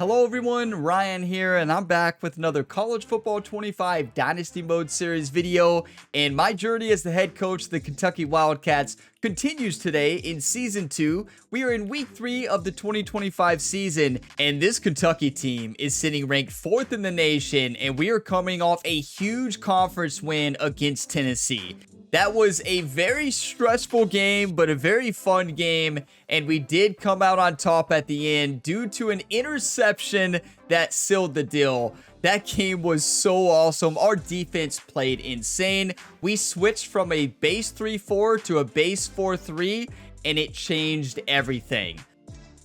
Hello everyone, Ryan here, and I'm back with another College Football 25 Dynasty Mode Series video, and my journey as the head coach of the Kentucky Wildcats continues today in Season 2. We are in Week 3 of the 2025 season, and this Kentucky team is sitting ranked 4th in the nation, and we are coming off a huge conference win against Tennessee. That was a very stressful game, but a very fun game, and we did come out on top at the end due to an interception that sealed the deal. That game was so awesome. Our defense played insane. We switched from a base 3-4 to a base 4-3, and it changed everything.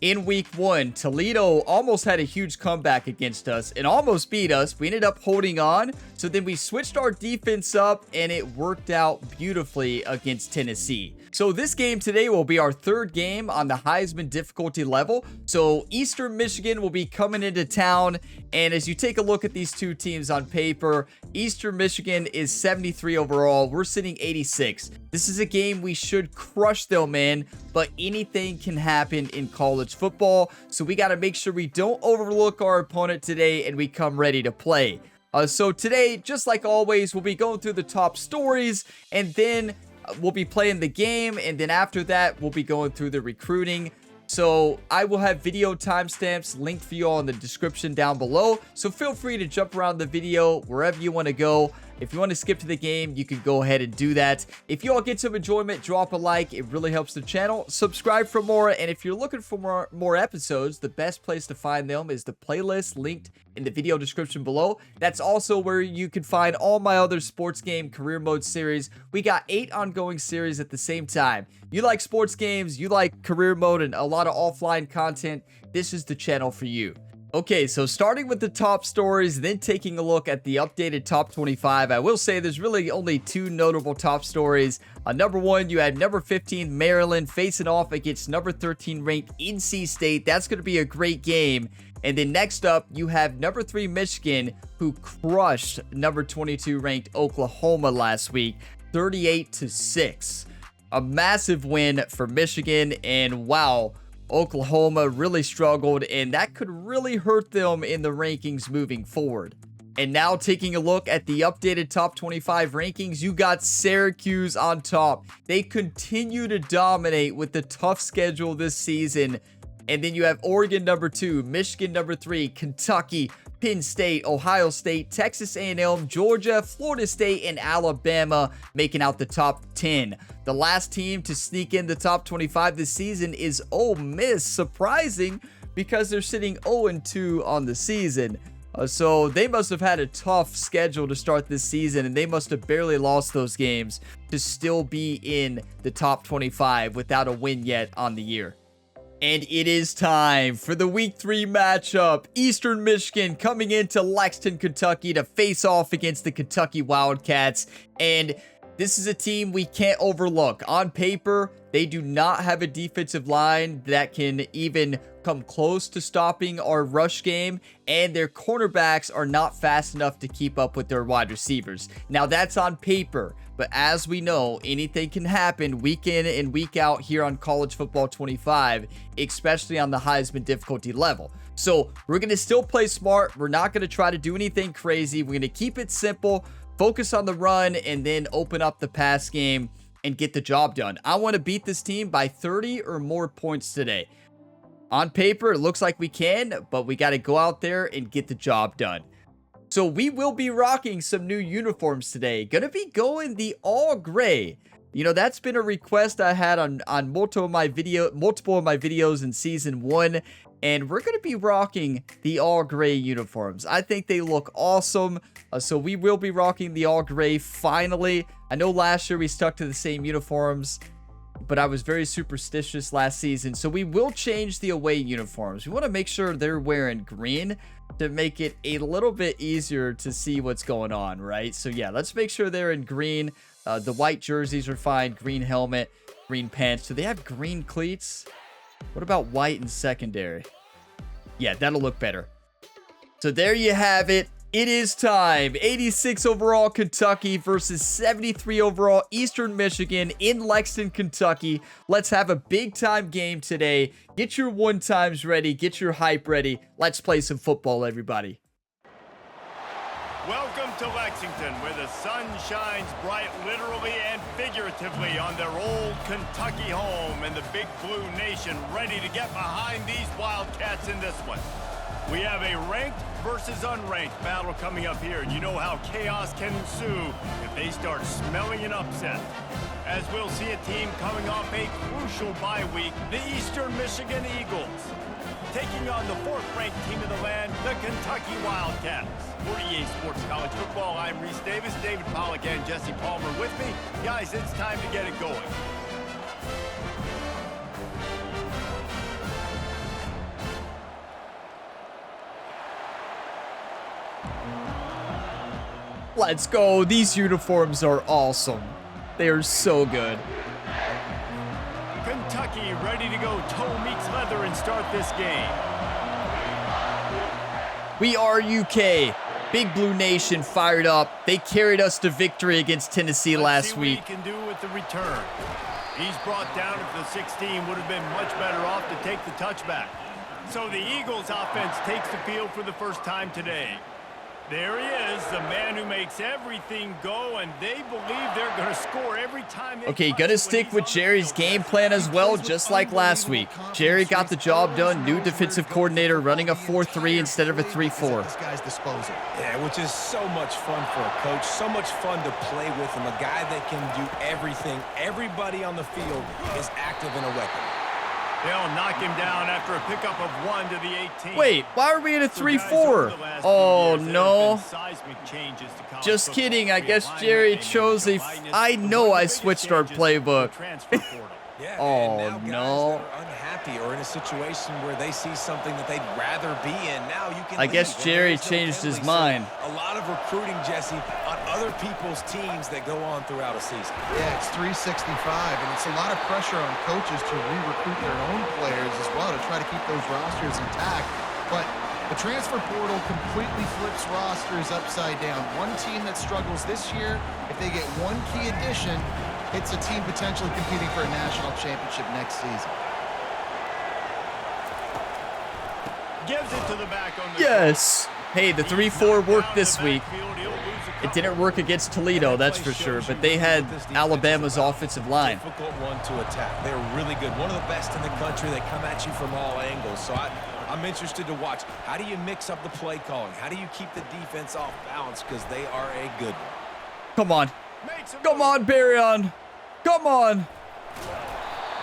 In week 1, Toledo almost had a huge comeback against us and almost beat us. We ended up holding on. So then we switched our defense up and it worked out beautifully against Tennessee. So this game today will be our 3rd game on the Heisman difficulty level. So Eastern Michigan will be coming into town. And as you take a look at these two teams on paper, Eastern Michigan is 73 overall. We're sitting 86. This is a game we should crush them in, but anything can happen in college football. So we got to make sure we don't overlook our opponent today and we come ready to play. So today, just like always, we'll be going through the top stories and then we'll be playing the game, and then after that, we'll be going through the recruiting. So I will have video timestamps linked for you all in the description down below. So feel free to jump around the video wherever you want to go. If you want to skip to the game, you can go ahead and do that. If you all get some enjoyment, drop a like. It really helps the channel. Subscribe for more. And if you're looking for more episodes, the best place to find them is the playlist linked in the video description below. That's also where you can find all my other sports game career mode series. We got 8 ongoing series at the same time. You like sports games, you like career mode and a lot of offline content, this is the channel for you. Okay, so starting with the top stories, then taking a look at the updated top 25, I will say there's really only 2 notable top stories. Number 1, you had number 15 Maryland facing off against number 13 ranked NC State. That's going to be a great game. And then next up, you have number 3 Michigan, who crushed number 22 ranked Oklahoma last week, 38-6. A massive win for Michigan, and wow, Oklahoma really struggled, and that could really hurt them in the rankings moving forward. And now taking a look at the updated top 25 rankings, you got Syracuse on top. They continue to dominate with the tough schedule this season. And then you have Oregon number 2, Michigan number 3, Kentucky, Penn State, Ohio State, Texas A&M, Georgia, Florida State, and Alabama making out the top 10. The last team to sneak in the top 25 this season is Ole Miss. Surprising because they're sitting 0-2 on the season. So they must have had a tough schedule to start this season, and they must have barely lost those games to still be in the top 25 without a win yet on the year. And it is time for the Week 3 matchup. Eastern Michigan coming into Lexington, Kentucky to face off against the Kentucky Wildcats. And this is a team we can't overlook. On paper, they do not have a defensive line that can even come close to stopping our rush game, and their cornerbacks are not fast enough to keep up with their wide receivers. Now, that's on paper, but as we know, anything can happen week in and week out here on College Football 25, especially on the Heisman difficulty level. So we're going to still play smart. We're not going to try to do anything crazy. We're going to keep it simple, focus on the run, and then open up the pass game and get the job done. I want to beat this team by 30 or more points today. On paper, it looks like we can, but we got to go out there and get the job done. So we will be rocking some new uniforms today. Gonna be going the all gray. You know, that's been a request I had on multiple of my videos in season 1. And we're gonna be rocking the all gray uniforms. I think they look awesome. So we will be rocking the all gray finally. I know last year we stuck to the same uniforms, but I was very superstitious last season. So we will change the away uniforms. We want to make sure they're wearing green to make it a little bit easier to see what's going on, right? So yeah, let's make sure they're in green. The white jerseys are fine. Green helmet, green pants. Do they have green cleats? What about white and secondary? Yeah, that'll look better. So there you have it. It is time. 86 overall Kentucky versus 73 overall Eastern Michigan in Lexington, Kentucky. Let's have a big time game today. Get your one times ready. Get your hype ready. Let's play some football, everybody. Welcome to Lexington, where the sun shines bright literally and figuratively on their old Kentucky home, and the Big Blue Nation ready to get behind these Wildcats in this one. We have a ranked versus unranked battle coming up here, and you know how chaos can ensue if they start smelling an upset. As we'll see a team coming off a crucial bye week, the Eastern Michigan Eagles, taking on the fourth-ranked team of the land, the Kentucky Wildcats. For EA Sports College Football, I'm Reese Davis, David Pollack, and Jesse Palmer with me. Guys, it's time to get it going. Let's go. These uniforms are awesome. They are so good. Kentucky ready to go toe meets leather and start this game. We are UK. Big Blue Nation fired up. They carried us to victory against Tennessee last week. Let's see what he can do with the return. He's brought down at the 16. Would have been much better off to take the touchback. So the Eagles offense takes the field for the first time today. There he is, the man who makes everything go, and they believe they're going to score every time. Okay, gonna stick with Jerry's game plan as well, just like last week. Jerry got the job done. New defensive coordinator running a 4-3 instead of a 3-4. Yeah, which is so much fun for a coach, so much fun to play with him, a guy that can do everything. Everybody on the field is active in a weapon. They'll knock him down after a pickup of 1 to the 18. Wait, why are we in a 3-4? Oh, no. Just kidding. I guess Jerry chose a... I know I switched our playbook. Oh, no. Unhappy or in a situation where they see something that they'd rather be in. Now you can I guess Jerry changed his mind. A lot of recruiting, Jesse, on other people's teams that go on throughout a season. Yeah, it's 365, and it's a lot of pressure on coaches to re-recruit their own players as well to try to keep those rosters intact. But the transfer portal completely flips rosters upside down. One team that struggles this year, if they get one key addition, it's a team potentially competing for a national championship next season. Gives it to the back on the Yes. Hey, the 3-4 worked this week. It didn't work against Toledo, that's for sure, but they had Alabama's offensive line. Difficult one to attack. They're really good. One of the best in the country. They come at you from all angles. So I'm interested to watch. How do you mix up the play calling? How do you keep the defense off balance? Because they are a good one. Come on. Come on, Barryon. Come on.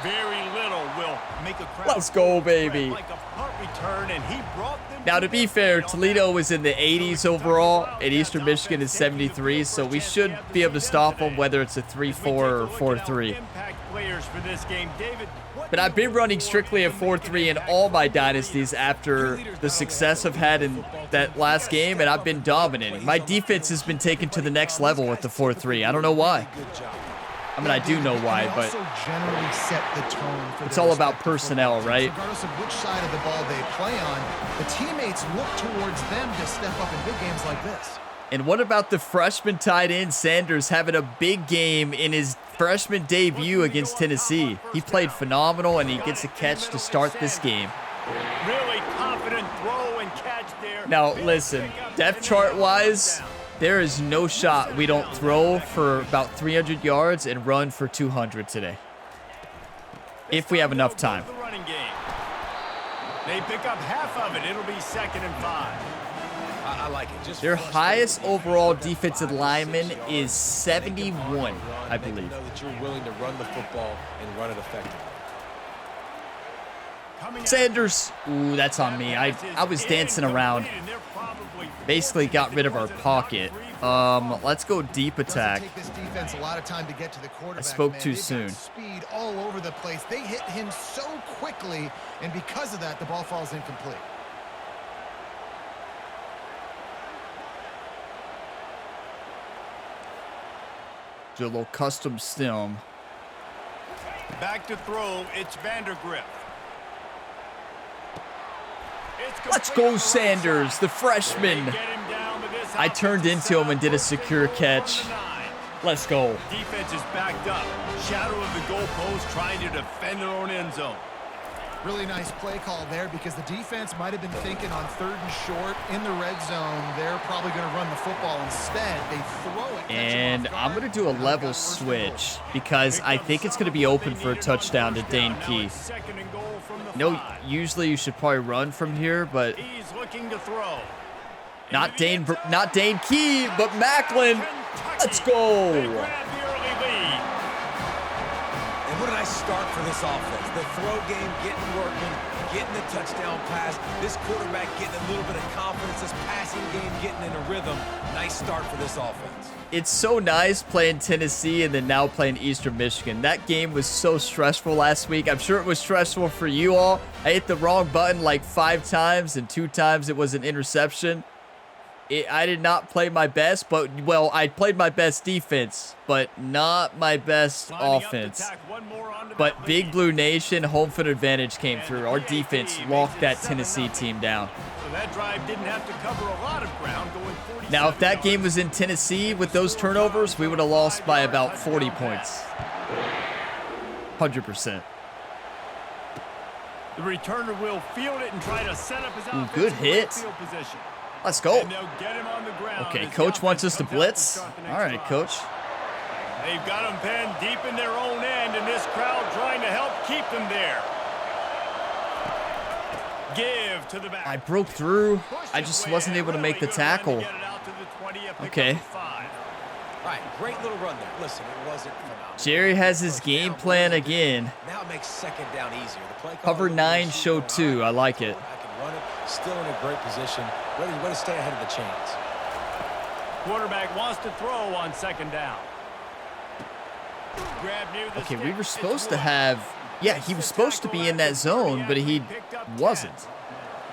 Very little will make a crowd. Let's go, baby. Like a punt return, and he brought them. Now, to be fair, Toledo was in the 80s overall, and Eastern Michigan is 73, so we should be able to stop them whether it's a 3-4 or 4-3. But I've been running strictly a 4-3 in all my dynasties after the success I've had in that last game, and I've been dominating. My defense has been taken to the next level with the 4-3. I don't know why. I mean, I do know why, but generally set the tone for it's all about personnel, right? Regardless of which side of the ball they play on, the teammates look towards them to step up in big games like this. And what about the freshman tight end Sanders having a big game in his freshman debut against Tennessee? He played phenomenal, and he gets a catch to start this game. Really confident throw and catch there. Now, listen, depth chart-wise, there is no shot we don't throw for about 300 yards and run for 200 today. If we have enough time. They pick up half of it. It'll be 2nd and 5. I like it. Just their highest overall defensive lineman is 71, I believe. Know that you're willing to run the football and run it effectively. Sanders. Ooh, that's on me. I was dancing around. Basically got rid of our pocket. Let's go deep attack. I spoke too soon. Speed all over the place. They hit him so quickly, and because of that, the ball falls incomplete. Do a little custom stem. Back to throw. It's Vandergrift. Let's go, Sanders, the freshman. I turned into him and did a secure catch. Let's go. Defense is backed up. Shadow of the goalpost trying to defend their own end zone. Really nice play call there because the defense might have been thinking on 3rd and short in the red zone. They're probably going to run the football instead. They throw it. And I'm going to do a level switch because I think it's going to be open for a touchdown to Dane Key. Usually you should probably run from here, but he's looking to throw. Not Dane Key, but Macklin. Let's go. They grab the early lead. And what a nice start for this offense. The throw game getting working, getting the touchdown pass. This quarterback getting a little bit of confidence. This passing game getting in a rhythm. Nice start for this offense. It's so nice playing Tennessee and then now playing Eastern Michigan. That game was so stressful last week. I'm sure it was stressful for you all. I hit the wrong button like 5 times, and 2 times it was an interception. I did not play my best, but, well, I played my best defense, but not my best offense. But Big Blue Nation, home field advantage came through. Our defense locked that Tennessee team down. So that drive didn't have to cover a lot of ground, going 47 Now, if that game was in Tennessee with those turnovers, we would have lost by about 40 points. 100%. The returner will field it and try to set up his good hit. field position. Let's go. And they'll get him on the ground Okay, as coach the wants us offense to comes out blitz. start the next All right, drive. coach. They've got them penned deep in their own end, and this crowd trying to help keep them there. Give to the back. I broke through. I just wasn't able to make the tackle. Okay. All right, great little run there. Listen, it wasn't phenomenal. Jerry has his game plan again. Now it makes 2nd down easier. The play Cover 9, show 2. I like it. I can run it. Still in a great position. Ready to stay ahead of the chains. Quarterback wants to throw on 2nd down. Grab near the Okay, we stick. were It's supposed to Wood. have... Yeah, he was supposed to be in that zone, but he wasn't.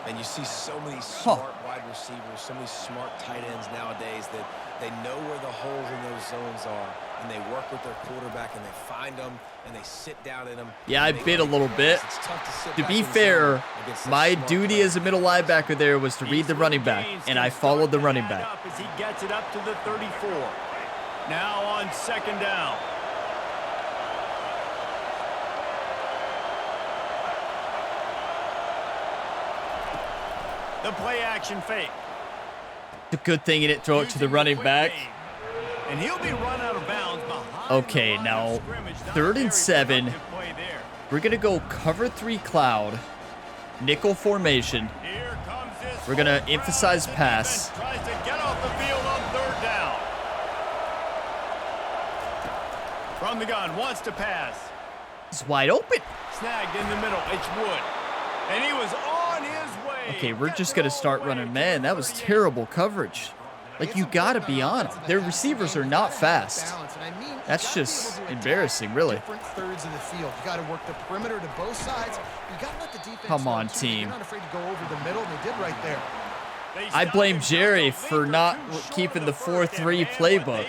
And you see so many smart wide receivers, so many smart tight ends nowadays that they know where the holes in those zones are, and they work with their quarterback, and they find them, and they sit down in them. Yeah, I bit a little bit. It's tough to sit To back be in zone fair, against such my smart duty players. as a middle linebacker there was to read the running back, and I followed the running back. As he gets it up to the 34. Now on 2nd down. The play action fake. It's a good thing he didn't throw it to the running back. And he'll be run out of bounds behind Okay, the line now, of scrimmage. Not a 3rd and very 7. productive play there. We're going to go cover 3 cloud, nickel formation. Here comes this We're gonna whole crowd emphasize as the pass. defense tries to get off the field on 3rd down. From the gun, wants to pass. It's wide open. Snagged in the middle. It's Wood. And he was on his way. Okay, we're just going to start running. Man, that was terrible coverage. Like, you got to be on them. Their receivers are not fast. That's just embarrassing, really. Different thirds of the field. You got to work the perimeter to both sides. You got to let the defense. Come on, know, too. team. You're not afraid to go over the middle, and they did right there. I blame Jerry for not keeping the 4-3 playbook.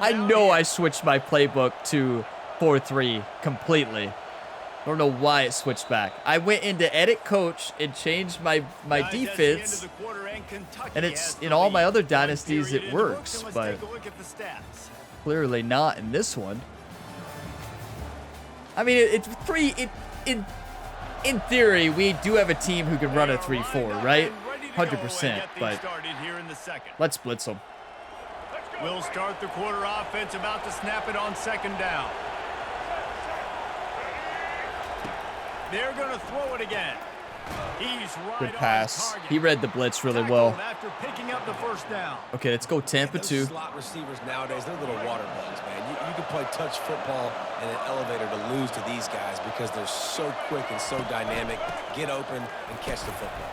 I know I switched my playbook to 4-3 completely. I don't know why it switched back. I went into edit coach and changed my defense, and it's in all my other dynasties it works, but clearly not in this one. I mean, it's pretty. In theory, we do have a team who can run a 3-4, right? 100%. But let's blitz them. We'll start the quarter offense, about to snap it on 2nd down. They're going to throw it again. He's right Good on pass. target. He read the blitz really well. After picking up the 1st down. Okay, let's go Tampa Those 2. slot receivers nowadays, they're little water bugs, man. You can play touch football in an elevator to lose to these guys because they're so quick and so dynamic. Get open and catch the football.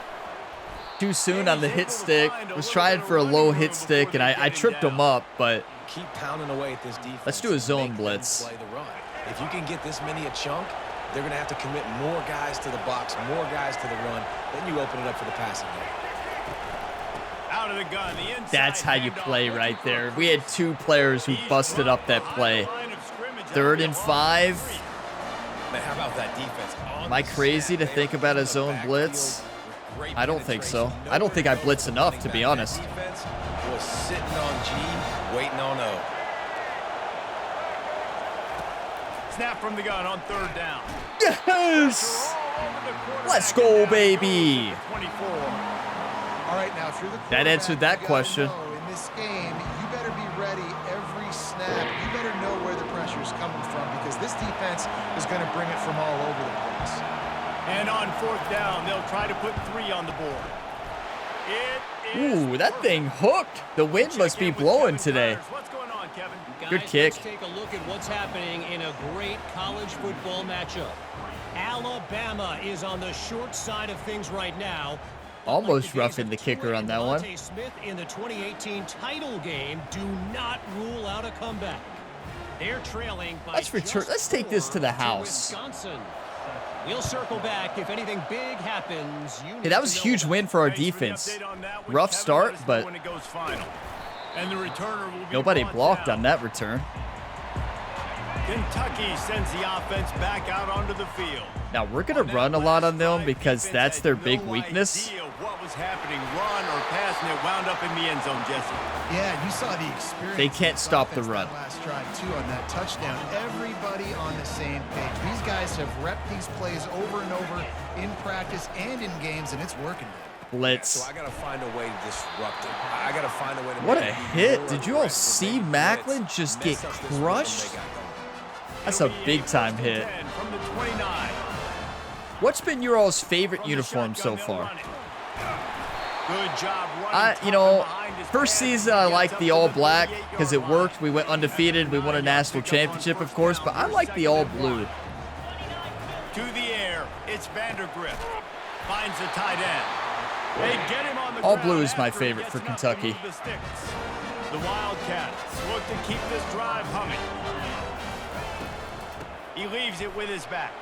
Too soon on the hit stick. Was trying for a low hit stick, and I tripped him up, but Keep pounding away at this defense. let's do a zone Make them blitz. Play the run. If you can get this many a chunk, they're going to have to commit more guys to the box, more guys to the run. Then you open it up for the passing game. Out of the gun, the inside That's how you handoff. play right there. We had 2 players who busted up that play. 3rd and 5. Man, how about that defense? Am I crazy to think about a zone blitz? Great I don't think so. penetration. I don't think I Nowhere blitz close enough, to pulling be back. honest. That defense was sitting on G, waiting on O. Snap from the gun on third down. Yes! Let's go, baby. 24. All right, now if you're the That answered that quarterback, you gotta question. know in this game, you better be ready every snap. You better know where the pressure is coming from because this defense is going to bring it from all over the place. And on fourth down, they'll try to put 3 on the board. It is Ooh, that thing hooked. The wind must be blowing today. What's going on, Kevin? Good Guys, kick. let's take a look at what's happening in a great college football matchup. Alabama is on the short side of things right now. Almost Like the days roughing of the kicker Tua on and that one. Devontae Smith in the 2018 title game do not rule out a comeback. They're trailing by Let's return. just Let's take this to the 4 house. Wisconsin. We'll circle back if anything big happens. You Hey, need that to was a know huge about win for our Thanks for the defense. update on that one, Rough Kevin. start, Let us know but when it goes final. And the returner will be nobody brought blocked down. on that return. Kentucky sends the offense back out onto the field. Now, we're going to run a lot on them because that's their big No weakness. idea what was happening, run or pass, and it wound up in the end zone, Jesse. Yeah, you saw the experience. They can't of stop the offense run. that last drive too on that touchdown. Everybody on the same page. These guys have repped these plays over and over in practice and in games, and it's working. Blitz. So I got to find a way to disrupt it. I got to find a way to What make a it hit. more Did you all aggressive. see Maybe Macklin blitz, just mess get up this rhythm crushed? they got going. That's a big time hit. From the 29. What's been your all's favorite From the uniform so shotgun, they'll far? run it. Good job running. You know, first season I liked the all black because it worked. We went undefeated. We won a national championship, of course, but I like the all blue. To the air, it's Vandergrift. Finds the tight end. They get him on the All ground blue is my after he favorite gets for enough to Kentucky. move the sticks. The Wildcats look to keep this drive humming. He leaves it with his back.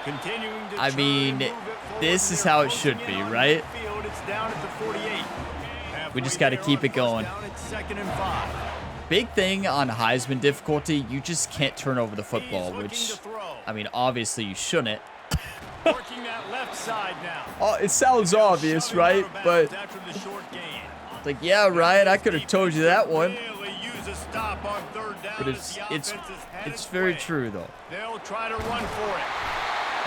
Continuing to I try mean, and move it forward, this and is they're how it closing should in be, on right? midfield. It's down at the 48. We just Halfway got to there keep on it going. first down, it's 2nd and 5. Big thing on Heisman difficulty, you just can't turn over the football, He's looking which, to throw. I mean, obviously you shouldn't. Working that left side now. Oh, it sounds obvious, Shoving right? out of But bounds after the short gain. it's like, yeah, Ryan, I could have told you that one. Really use a stop on third down But as the offense has had its very way. true though. They'll try to run for it.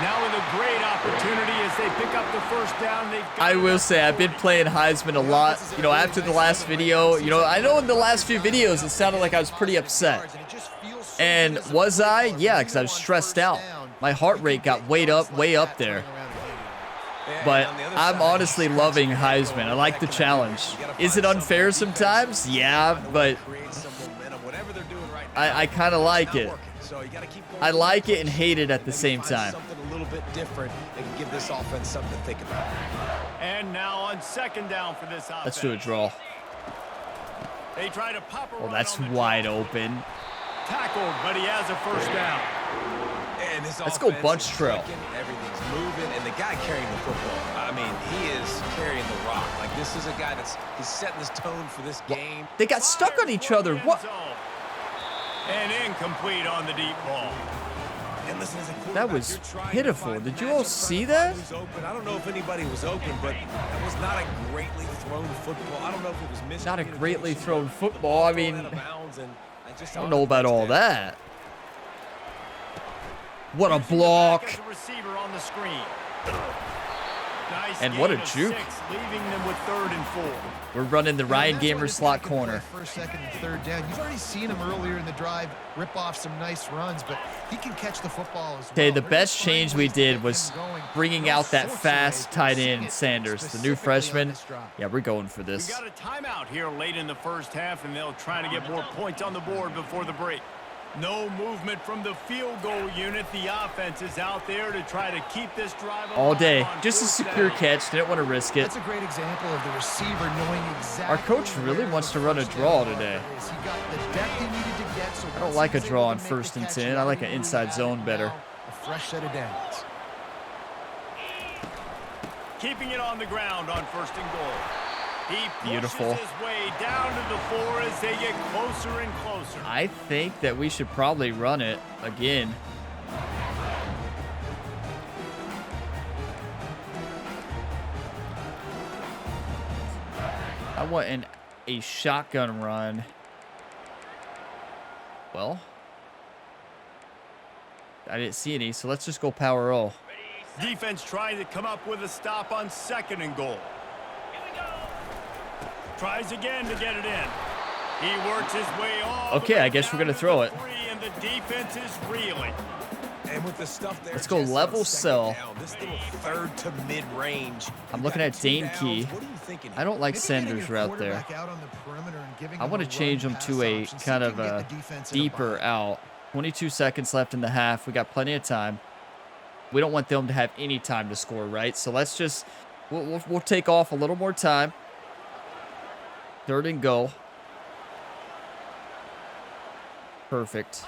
Now with a great opportunity as they pick up the first down. They've got I it will up say I've been playing Heisman a lot. You know, after the last video, you know, I know in the last few videos it sounded like I was pretty upset. And was I? Yeah, because I was stressed out. My heart rate got way up there. But I'm honestly loving Heisman. I like the challenge. Is it unfair sometimes? Yeah, but I kind of like it. I like it and hate it at the same time. Something a little bit different that can give this offense something to think about. And now on 2nd down for this offense. Let's do a draw. They try to pop a Oh, run that's on the wide draw. open. Tackled, but he has a first down. And this Let's go offense bunch is trail. clicking, everything's moving, and the guy carrying the football, I mean, he is carrying the rock. Like, this is a guy he's setting this tone for this game. They got stuck on each other. What? And incomplete on the deep ball. And listen, as a That quarterback, was you're trying to pitiful. find Did the you all matchup, see trying to that? find who's open. I don't know if anybody was open, but that was not a greatly thrown football. I don't know if it was missed. Not a greatly thrown football. I mean, Out of bounds, and I don't know about all that. What a block. As a receiver on the screen. Nice And what a gain of juke. 6, leaving them with 3rd and 4. We're running the Ryan That's why Gamer this slot guy can play corner. First, second, and third down. You've already seen him earlier in the drive rip off some nice runs, but he can catch the football as well. Okay, the They're best just finding change we ways to get did was him going. bringing All out that sorts of fast ways. tight We're seeing end it Sanders, the new specifically on freshman. this drive. Yeah, we're going for We this. got a timeout here late in the first half, and they'll try to get more points on the board before the break. No movement from the field goal unit. The offense is out there to try to keep this drive All alive day. on Just a 4th secure down. catch. Didn't want to risk it. That's a great example of the receiver knowing exactly. Our coach really where wants the to run a first draw down today. marker is. He got the depth he needed to get, so I don't once like he a was draw able on to make 1st the and catch, 10. he I like had an to inside move zone out, better. now a fresh set of downs. Keeping it on the ground on 1st and goal. He pushes Beautiful. his way down to the 4 as they get closer and closer. I think that we should probably run it again. I want a shotgun run. Well, I didn't see any, so let's just go power roll. Defense trying to come up with a stop on 2nd and goal. Tries again to get it in. He works his way off. Okay, I guess we're gonna throw it. And the defense is reeling. And with the stuff there, Let's go just level on cell. second down, this little 3rd to mid-range. I'm You looking got at 2 Dane downs. Key. What are you thinking? I don't like Maybe Sanders' getting a route there. quarterback out on the perimeter and giving I him want a to change run them pass to a option so kind he of can get a the defense in a deeper bind. out. 22 seconds left in the half. We got plenty of time. We don't want them to have any time to score, right? So let's just, we'll take off a little more time. 3rd and goal. Perfect.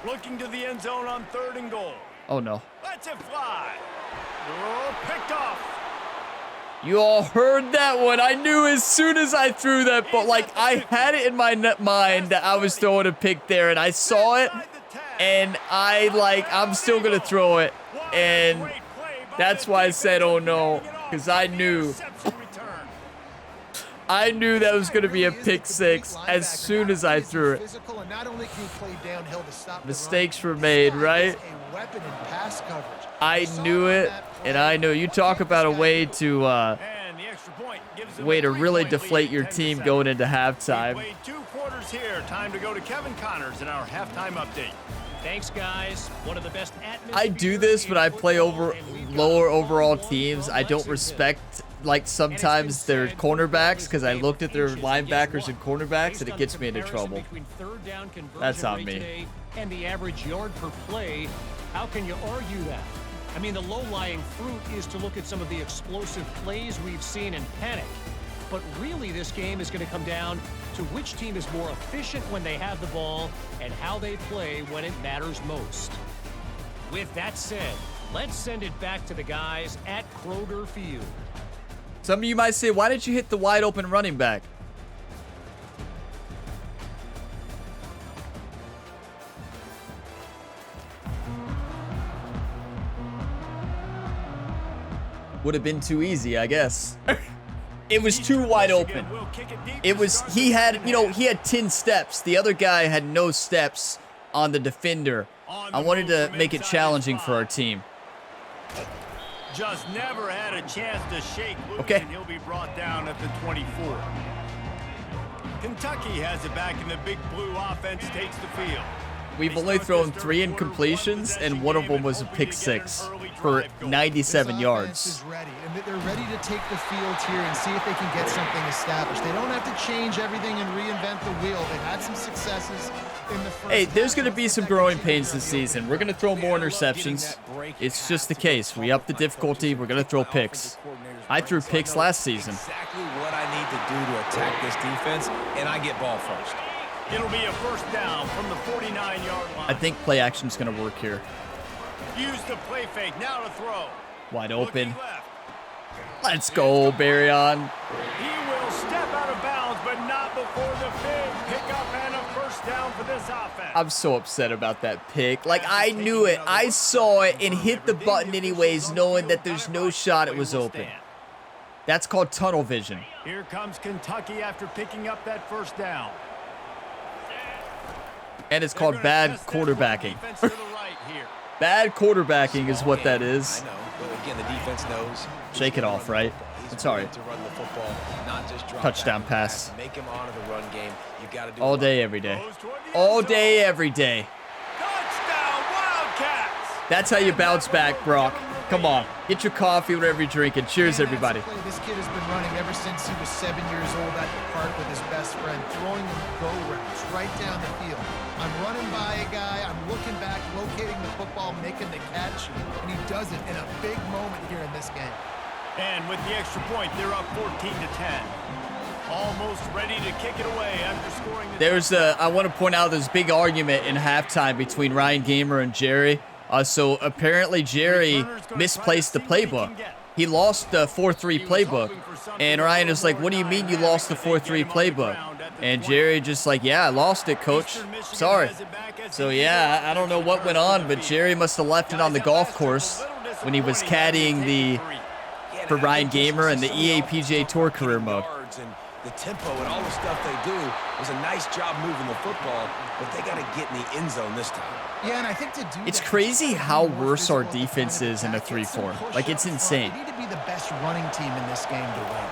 Looking to the end zone on 3rd and goal. Oh, no. Lets it fly. Oh, picked off. You all heard that one. I knew as soon as I threw that, but like I had it in my mind that I was throwing a pick there, and I saw it, and I'm still gonna throw it, and that's why I said, oh no, because I knew that was gonna be a pick 6 as soon as I threw it. Mistakes were made, right? I knew it, and I know you talk about a way to really deflate your team going into halftime. 2 quarters here. Time to go to Kevin Connors in our halftime update. Thanks, guys. One of the best atmospheres. I do this when I play over lower overall teams. I don't respect like sometimes their cornerbacks because I looked at their linebackers and cornerbacks and it gets me into trouble. That's on me. And the average yard per play, how can you argue that? I mean, the low-lying fruit is to look at some of the explosive plays we've seen and panic. But really, this game is going to come down to which team is more efficient when they have the ball and how they play when it matters most. With that said, let's send it back to the guys at Kroger Field. Some of you might say, why didn't you hit the wide open running back? Would have been too easy, I guess. It was too wide open. He had 10 steps. The other guy had no steps on the defender. I wanted to make it challenging for our team. Just never had a chance to shake loose, Okay. and he'll be brought down at the 24. Kentucky has it back, and the Big Blue offense takes the field. We've only thrown 3 incompletions, and one of them was a pick 6 for 97 yards. Is ready, and they're ready to take the field here and see if they can get something established. They don't have to change everything and reinvent the wheel. They've had some successes in the first. Hey, there's going to be some growing pains this season. We're going to throw more interceptions. It's just the case. We up the difficulty. We're going to throw picks. I threw picks last season. Exactly what I need to do to attack this defense, and I get ball first. It'll be a first down from the 49-yard line. I think play action's going to work here. Use the play fake. Now to throw. Wide open. Looking left. Let's go, Barryon. He will step out of bounds, but not before the big pickup and a first down for this offense. I'm so upset about that pick. Like, I knew it. I saw it and hit the button anyways, knowing that there's no shot it was open. That's called tunnel vision. Here comes Kentucky after picking up that first down. And it's called bad quarterbacking. Bad quarterbacking is what that is. I know, but again, the defense knows. Shake it off, right? It's all right. To run the football, not just drop Touchdown back pass. Make him honor the run game. You got to do All day, every day. All day, every day. Touchdown, Wildcats! That's how you bounce back, Brock. Come on. Get your coffee, whatever you're drinking. Cheers, everybody. This kid has been running ever since he was 7 years old at the park with his best friend, throwing them go routes right down the field. I'm running by a guy, I'm looking back, locating the football, making the catch, and he does it in a big moment here in this game. And with the extra point, they're up 14-10. Almost ready to kick it away after scoring. I want to point out this big argument in halftime between Ryan Gamer and Jerry. So apparently Jerry misplaced the playbook. He lost the 4-3 playbook. And Ryan is like, what do you mean you lost the 4-3 playbook? And Jerry just like, yeah, I lost it, coach. Sorry. So yeah, I don't know what went on, but Jerry must have left it on the golf course when he was caddying for Ryan Gamer and the EA PGA Tour career mode. the tempo and all the stuff they do. It was a nice job moving the football, but they got to get in the end zone this time. Yeah, and I think to do It's that, crazy how worse our defense is in a 3-4. Like, it's insane. They need to be the best running team in this game to win.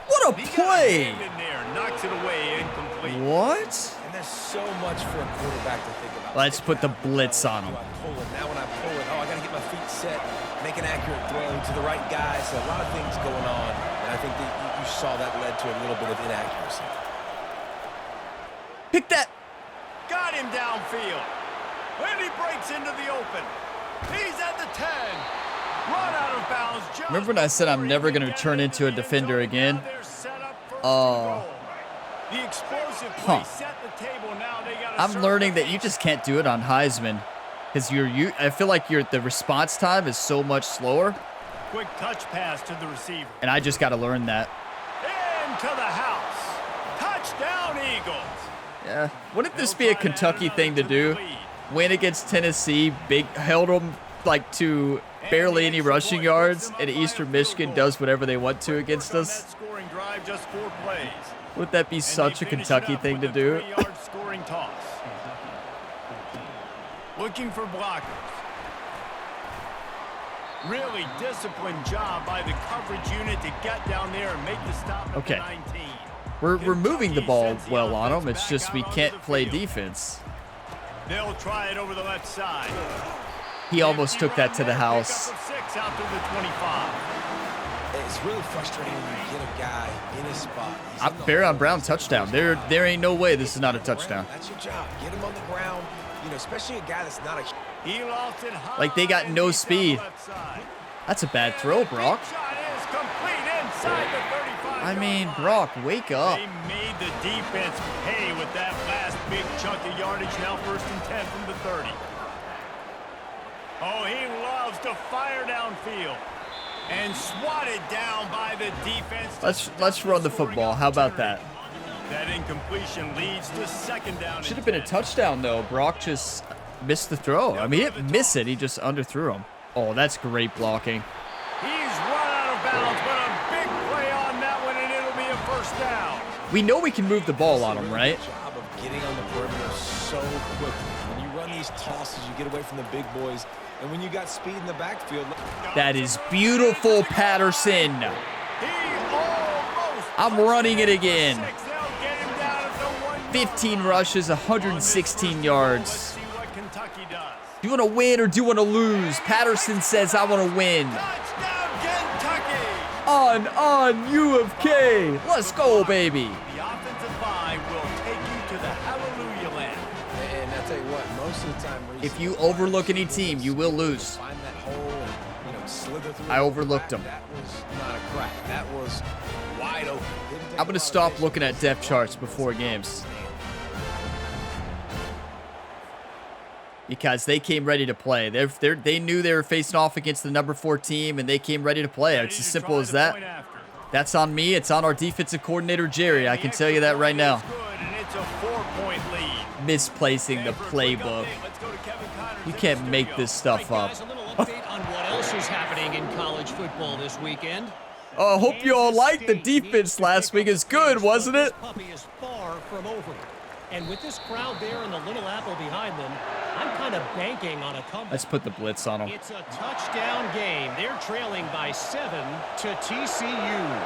What a He got a play! hand in there, knocks it away, incomplete. What? And there's so much for a quarterback to think about. Let's put the blitz on him. Do I pull it? Now when I pull it, I got to get my feet set, make an accurate throw to the right guy. So a lot of things going on, and I think that you saw that led to a little bit of inaccuracy. Pick that. Got him downfield. And he breaks into the open. He's at the 10. Run out of bounds. Just Remember when I said I'm before he never can going to get turn into a the end defender zone. again? Now they're set up first Oh. and goal. The explosive Huh. play set the table. Now they gotta I'm serve learning the that you pace. just can't do it on Heisman. Because I feel like the response time is so much slower. Quick touch pass to the receiver. And I just got to learn that. Into the house. Touchdown, Eagles. Yeah. Wouldn't this be a Kentucky thing to do? Win against Tennessee, held them like to barely any rushing yards, and Eastern Michigan does whatever they want to against us. Scoring drive, just 4 plays. Would that be such a Kentucky thing to do? 3-yard scoring toss. Looking for blockers. Really disciplined job by the coverage unit to get down there and make the stop at Okay. the 19. We're moving the ball Kentucky well on sends them. the It's offense just back we out can't onto the play field. defense. They'll try it over the left side. He almost took that to the house. Pickup of 6 out to the 25. It's really frustrating when you get a guy in his spot. He's in the Barry on hole. Brown touchdown. There ain't no way this is not a touchdown. That's your job. Get him on the ground. You know, especially a guy that's not a. He lost it high. Like, they got no and deep down speed. the left side. That's a bad throw, Brock. Big shot is complete inside the 35. I mean, Brock, wake up. They made the defense pay with that last big chunk of yardage. Now 1st and 10 from the 30. Oh, he loves to fire downfield and swatted down by the defense. Let's run the football. How about that? That incompletion leads to 2nd down. Should have been a touchdown though. Brock just missed the throw. I mean, he didn't miss it. He just underthrew him. Oh, that's great blocking. He's run out of bounds, but a big play on that one, and it'll be a 1st down. We know we can move the ball on him, right? Job of getting on the perimeter so quickly. When you run these tosses, you get away from the big boys, and when you got speed in the backfield. That is beautiful, Patterson. He almost I'm running it again. They'll get him down at the 1-yard 15 rushes, 116 yards. Let's see what Kentucky does. Do you want to win or do you want to lose? Patterson says, I want to win. Touchdown, Kentucky! On U of K. Let's go, baby. The offensive line will take you to the hallelujah land. And I tell you what, most of the time, If you overlook any team, you will lose. find that hole and slither through. I overlooked him. That was not a crack. That was wide open. Didn't take I'm going to a lot of stop patience. looking at depth charts before games. Because they came ready to play. They knew they were facing off against the number 4 team, and they came ready to play. It's as simple as that. That's on me. It's on our defensive coordinator, Jerry. I can tell you that right now. And it's a 4-point lead. Misplacing the playbook. You can't make this stuff All up. right, guys, a little update on what else is happening in college football this weekend. I hope you all liked the defense last week. It's good, wasn't it? This puppy is far from over. And with this crowd there and the Little Apple behind them, I'm kind of banking on a comeback. Let's put the blitz on them. It's a touchdown game. They're trailing by 7 to TCU.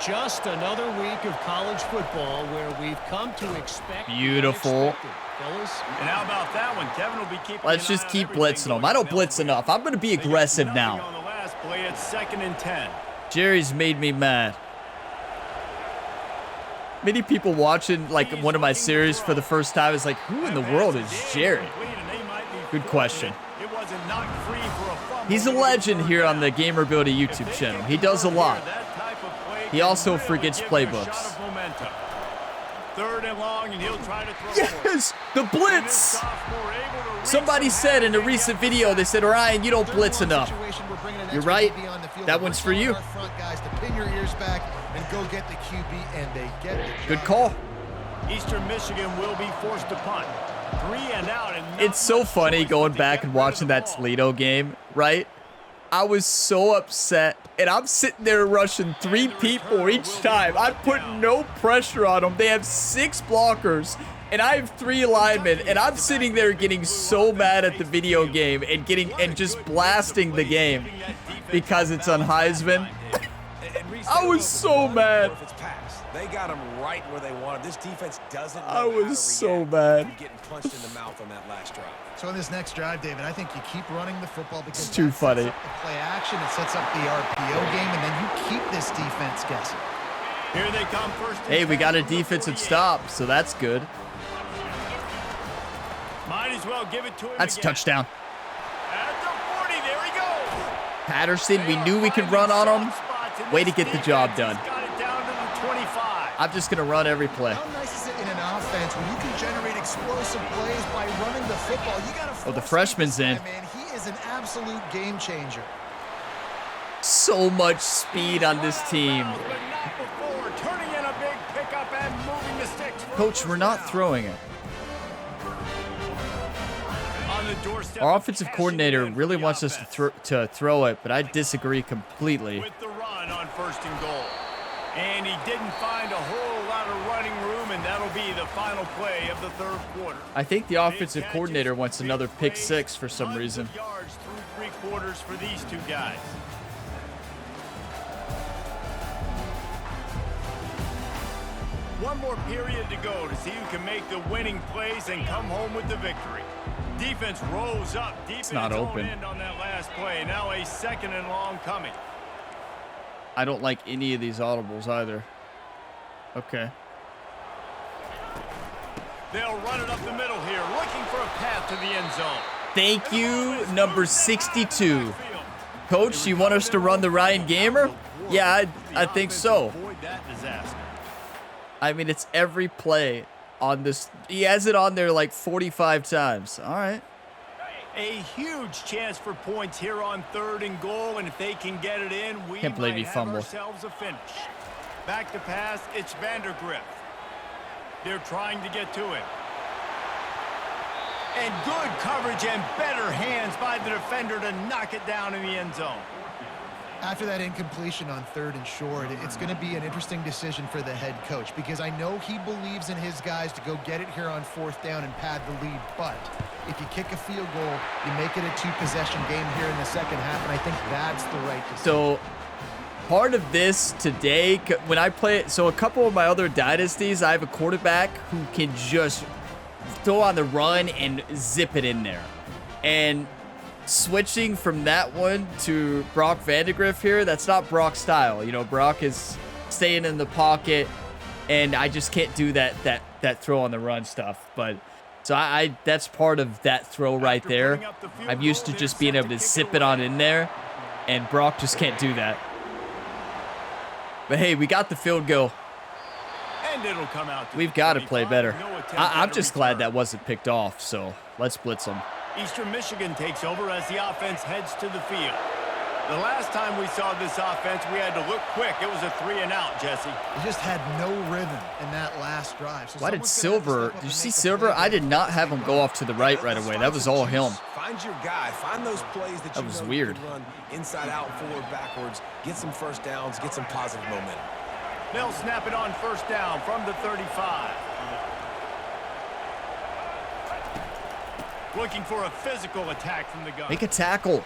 Just another week of college football where we've come to expect. the Beautiful. unexpected. Fellas, And how about that one? Kevin will be keeping Let's an eye just on keep everything blitzing going them. I don't on. blitz enough. I'm going to be They got aggressive nothing now. On the last play, it's 2nd and 10. Jerry's made me mad. Many people watching like one of my series for the first time is like, who in the world is Jerry? Good question. It wasn't knocked free for a fumble. He's a legend here on the Gamer Builder YouTube channel. He does a lot. That type of play He can also really forgets give you a playbooks. shot of momentum. 3rd and long, and he'll try to throw for it. Yes, the And this blitz. sophomore able to reach Somebody some said in a height. recent video, they said, Ryan, you don't blitz enough. You're right. That one's for you. Front guys to pin your ears back and go get the QB, and they get the Good job. call. Eastern Michigan will be forced to punt. 3 and out. And not It's so much funny choice going but to back get and rid of watching the that ball. Toledo game, right? I was so upset. And I'm sitting there rushing 3 people each time. I'm putting no pressure on them. They have 6 blockers. And I have 3 linemen. And I'm sitting there getting so mad at the video game. And just blasting the game. Because it's on Heisman. I was so mad. They got him right where they wanted. This defense doesn't know I was how to so react mad. to getting punched in the mouth on that last drive. So in this next drive, David, I think you keep running the football because It's too that funny. sets up the play action, it sets up the RPO game, and then you keep this defense guessing. Here they come first. Hey, we got a defensive stop, so that's good. Might as well give it to him. That's a again. touchdown. At the 40, there he goes. Patterson, we knew we could run on him. Way to get the job done. He's got it down to the 25. I'm just going to run every play. How nice is it in an offense when you can generate explosive plays by running the football? You got to. Oh, the freshman's in. Man, he is an absolute game changer. So much speed on this team. But not before. Turning in a big pickup and moving the sticks. Coach, we're not throwing it. On the doorstep, Our offensive passing coordinator in really for the wants us to throw it, but I disagree completely. with the run on 1st and goal. And he didn't find a whole lot of running room, and that'll be the final play of the 3rd quarter. I think the offensive coordinator wants another pick 6 for some Tons of reason. yards through 3 quarters for these 2 guys. One more period to go to see who can make the winning plays and come home with the victory. Defense rose up deep in not its own open. end on that last play. Now a 2nd and long coming. I don't like any of these audibles either. Okay. They'll run it up the middle here, looking for a path to the end zone. Thank you, number 62. Coach, you want us to run the Ryan Gamer? Yeah, I think so. Avoid that disaster. I mean, it's every play on this. He has it on there like 45 times. All right. A huge chance for points here on 3rd and goal, and if they can get it in, we Can't believe might he have fumbled. ourselves a finish. Back to pass, it's Vandergriff. They're trying to get to him. And good coverage and better hands by the defender to knock it down in the end zone. After that incompletion on 3rd and short, it's going to be an interesting decision for the head coach because I know he believes in his guys to go get it here on 4th down and pad the lead. But if you kick a field goal, you make it a 2-possession game here in the 2nd half, and I think that's the right decision. So part of this today, when I play it, so a couple of my other dynasties, I have a quarterback who can just throw on the run and zip it in there. And switching from that one to Brock Vandegrift here, that's not Brock's style. You know, Brock is staying in the pocket, and I just can't do that throw on the run stuff. But so I that's part of that throw right there. I'm used to just being able to zip it on in there, and Brock just can't do that. But hey, we got the field goal. And it'll come out to We've got to play 25. better. No attempt I'm at a just glad return. that wasn't picked off, so let's blitz them. Eastern Michigan takes over as the offense heads to the field. The last time we saw this offense, we had to look quick. It was a 3-and-out, Jesse. He just had no rhythm in that last drive. So Why did someone's gonna have to Silver, step up did you and see make a Silver? play I here. did not have him go off to the right away. That was all him. Find your guy. Find those plays that, That was weird. You can run inside out, forward, backwards. Get some first downs. Get some positive momentum. They'll snap it on 1st down from the 35. Looking for a physical attack from the gun. Make a tackle.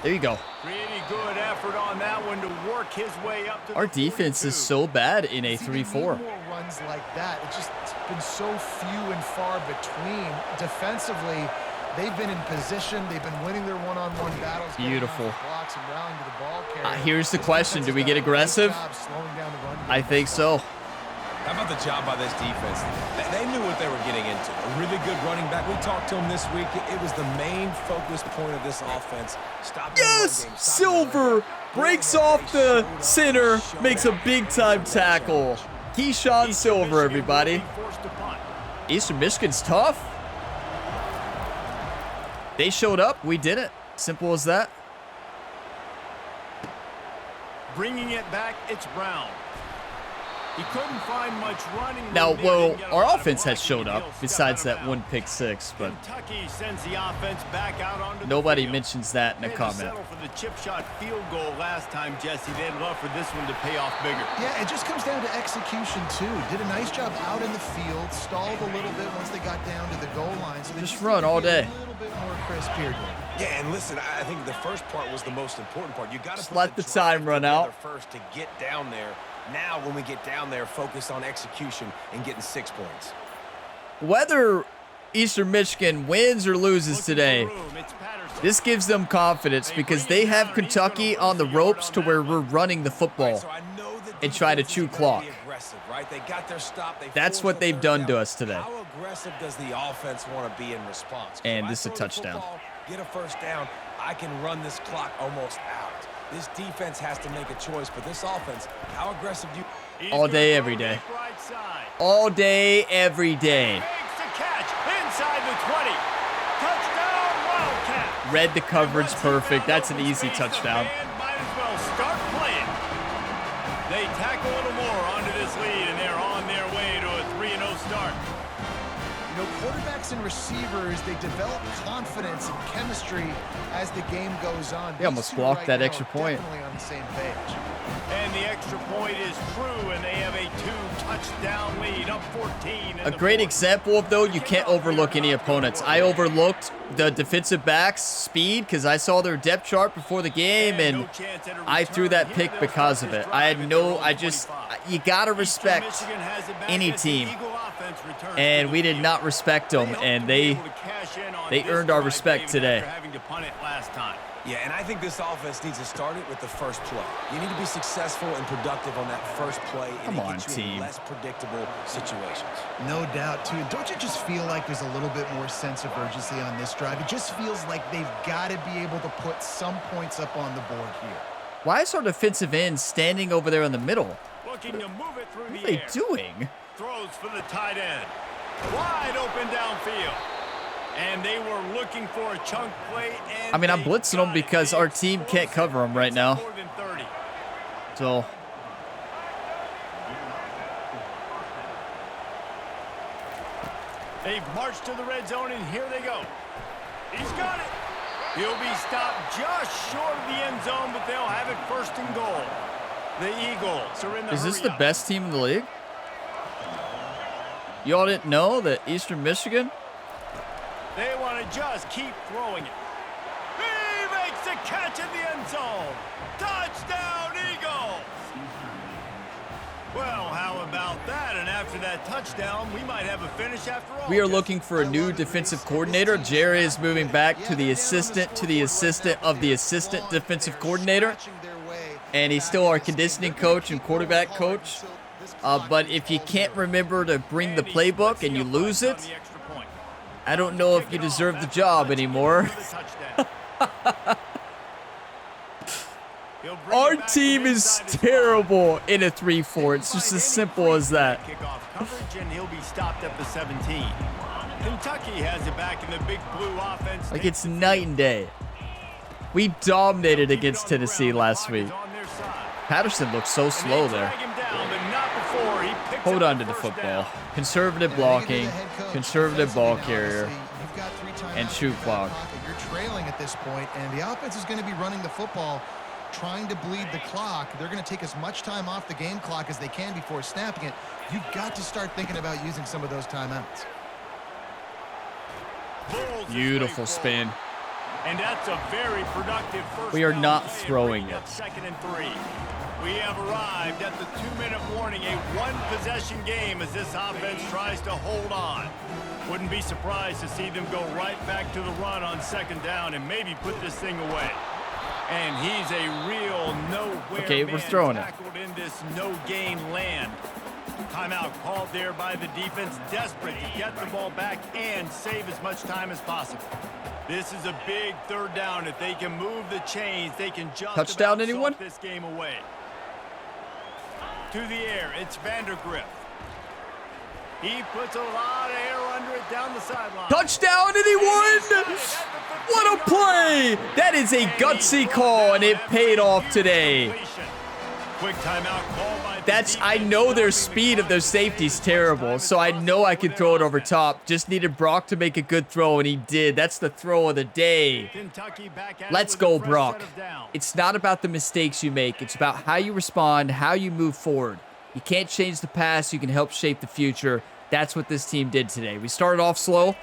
There you go. Pretty good effort on that one to work his way up to Our the defense is 42. so bad in a See, they need 3-4. more runs like that. It's been so few and far between. Defensively, they've been in position. They've been winning their one-on-one battles. getting Beautiful. on the blocks and rallying to the ball carrier. Here's the This question. defense Do we has get done a great aggressive? job slowing down the run game. I think so. How about the job by this defense? They knew what they were getting into. A really good running back. We talked to him this week. It was the main focus point of this offense. Stopping the run Yes! game, stopping the run Silver game. breaks off the center, makes a big-time tackle. Keyshawn Silver, everybody. Forced to punt. Eastern Michigan's tough. They showed up. We didn't. Simple as that. Bringing it back, it's Brown. He couldn't find much running room Now, there, well, didn't get a our lot of offense has blocking showed to up Hill, besides stepping that out of one bounds. pick six, but Kentucky sends the offense back out onto nobody the field. mentions that in a They had to comment. settle for the chip shot field goal last time, Jesse. They'd love for this one to pay off bigger. Yeah, it just comes down to execution, too. Did a nice job out in the field, stalled a little bit once they got down to the goal line. So they Just need run to all be day. A little bit more crisp here, Dave. Yeah, and listen, I think the first part was the most important part. You got to Just let the time run out. first to get down there. Now, when we get down there, focus on execution and getting 6 points. Whether Eastern Michigan wins or loses today, this gives them confidence because they have Kentucky on the ropes to where we're running the football So I know that and try to defense chew is gonna clock. be aggressive, right? They got their stop. They That's forced what the they've third done down. to us today. How aggressive does the offense want to be in response? And If I this is a throw the touchdown. football, get a first down, I can run this clock almost out. This defense has to make a choice, but this offense, how aggressive do you... All day, every day. All day, every day. Makes the catch inside the 20. Touchdown, Wildcat. Read the coverage perfect. That's an easy touchdown. Might as well start playing. They tack a little more onto this lead, and they're on their way to a 3-0 start. You know, quarterbacks and receivers, they develop confidence and chemistry as the game goes on. They almost These two blocked right that now extra are point. Definitely on the same page. And the extra point is true, and they have a 2-touchdown lead, up 14. A great example of, though, you can't overlook any opponents. I overlooked the defensive backs' speed because I saw their depth chart before the game, and I threw that pick because of it. You got to respect any team, and we did not respect them, and they earned our respect today. Yeah, and I think this offense needs to start it with the first play. You need to be successful and productive on that first play, and Come it on, gets you in team. less predictable situations. No doubt, too. Don't you just feel like there's a little bit more sense of urgency on this drive? It just feels like they've got to be able to put some points up on the board here. Why is our defensive end standing over there in the middle? Looking to move it through What are the they air. doing? Throws for the tight end. Wide open downfield. And they were looking for a chunk play. And I mean, I'm they blitzing got them it. because our team can't cover them right now. More than 30. So, They've marched to the red zone, and here they go. He's got it. He'll be stopped just short of the end zone, but they'll have it first and goal. The Eagles are in the is this hurry the up. best team in the league? Y'all didn't know that Eastern Michigan? They want to just keep throwing it. He makes the catch in the end zone. Touchdown, Eagles! Well, how about that? And after that touchdown, we might have a finish after all. We are looking for a new defensive coordinator. Jerry is moving back to the assistant of the assistant defensive coordinator. And he's still our conditioning coach and quarterback coach. But if you can't remember to bring the playbook and you lose it, I don't know if you deserve the job anymore. Our team is terrible in a 3-4. It's just as simple as that. Kickoff coverage, and he'll be stopped at the 17. Kentucky has it back in the big blue offense. Like, it's night and day. We dominated against Tennessee last week. Patterson looks so slow there. Hold on to the football. Conservative blocking, conservative ball carrier, and shoot clock. You're trailing at this point, and the offense is going to be running the football, trying to bleed the clock. They're going to take as much time off the game clock as they can before snapping it. You've got to start thinking about using some of those timeouts. Beautiful spin. And that's a very productive first We are down not play, throwing bringing up it. 2nd and 3. We have arrived at the 2-minute warning, a one-possession game as this offense tries to hold on. Wouldn't be surprised to see them go right back to the run on 2nd down and maybe put this thing away. And he's a real nowhere Okay, we're man throwing it. tackled in this no-gain land. Timeout called there by the defense, desperate to get the ball back and save as much time as possible. This is a big 3rd down. If they can move the chains, they can just Touchdown, about anyone? salt this game away. To the air, it's Vandergrift. He puts a lot of air under it down the sideline. Touchdown, anyone? What a play! That is a gutsy call, and it paid off today. quick timeout call by the That's, I defense, know their stopping the speed of clock their as safety's much terrible, time as so I know I possible could throw it with over their top. Just needed Brock to make a good throw, and he did. That's the throw of the day. Kentucky back at it Let's with go, a fresh Brock. set of downs. It's not about the mistakes you make. It's about how you respond, how you move forward. You can't change the past. You can help shape the future. That's what this team did today. We started off slow.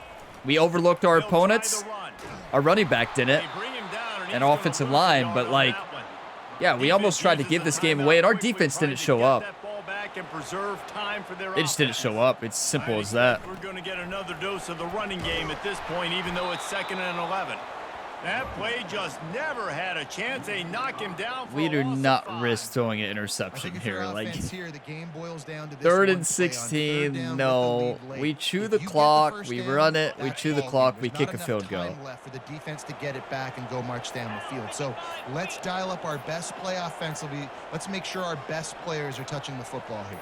We overlooked our They'll try opponents. the run. Our running back didn't. They bring him down, and And he's gonna offensive lose a line, yard but on like, that one. yeah, we almost tried to give this game away, and our defense didn't show up. They just didn't show up. It's simple as that. We're going to get another dose of the running game at this point, even though it's 2nd and 11. That play just never had a chance. They knock him down for We a do loss of not 5. risk throwing an I think interception if you're here. Like, offense here, the game boils down to this 3rd one and play on 16, 3rd down with no. the lead late. We chew If the you get clock, first we down, run it, we that's chew the ball clock, game. we There's kick not a enough field goal. time left for the defense to get it back and go march down the field. So let's dial up our best play offensively. Let's make sure our best players are touching the football here.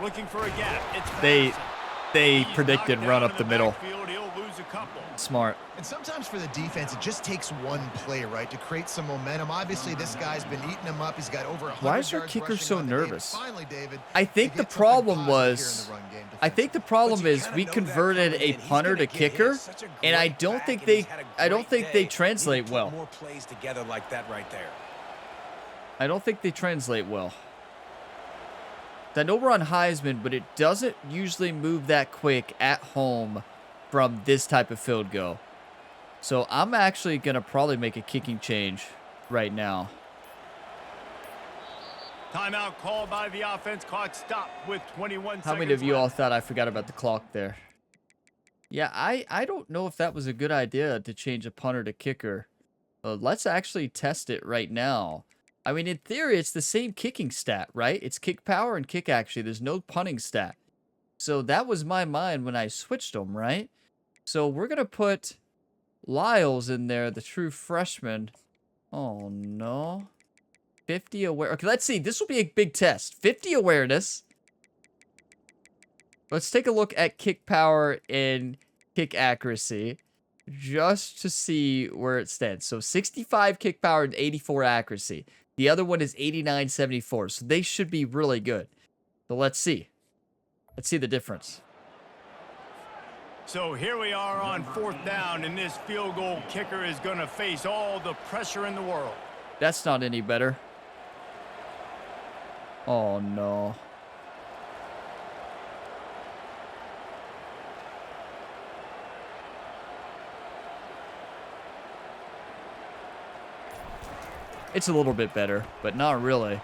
Looking for a gap. It's They He's predicted knocked run down up in the middle. backfield. He'll lose a couple. Smart. And sometimes for the defense, it just takes one play, right, to create some momentum. Obviously, this guy's been eating them up. He's got over 100 Why is our yards kicker rushing so on the day. nervous? Finally, David, I think to the get something problem positive here in was, the run game I think the problem But you is kinda we know that converted coming a in. He's punter gonna to get hit. kicker, Such a and I great don't back, think and he's they, had a I don't great think they day. translate Need to put well. More plays together like that right there. I don't think they translate well. I know we're on Heisman, but it doesn't usually move that quick at home from this type of field goal. So I'm actually going to probably make a kicking change right now. Timeout called by the offense. Clock stopped with 21 seconds How many of you all left. thought I forgot about the clock there? Yeah, I don't know if that was a good idea to change a punter to kicker. Let's actually test it right now. I mean, in theory, it's the same kicking stat, right? It's kick power and kick actually. There's no punting stat. So that was my mind when I switched them, right? So we're going to put Lyles in there, the true freshman. Oh, no. 50 aware. Okay, let's see. This will be a big test. 50 awareness. Let's take a look at kick power and kick accuracy just to see where it stands. So 65 kick power and 84 accuracy. The other one is 89-74. So they should be really good. So let's see. Let's see the difference. So here we are on 4th down, and this field goal kicker is going to face all the pressure in the world. That's not any better. Oh, no. It's a little bit better, but not really.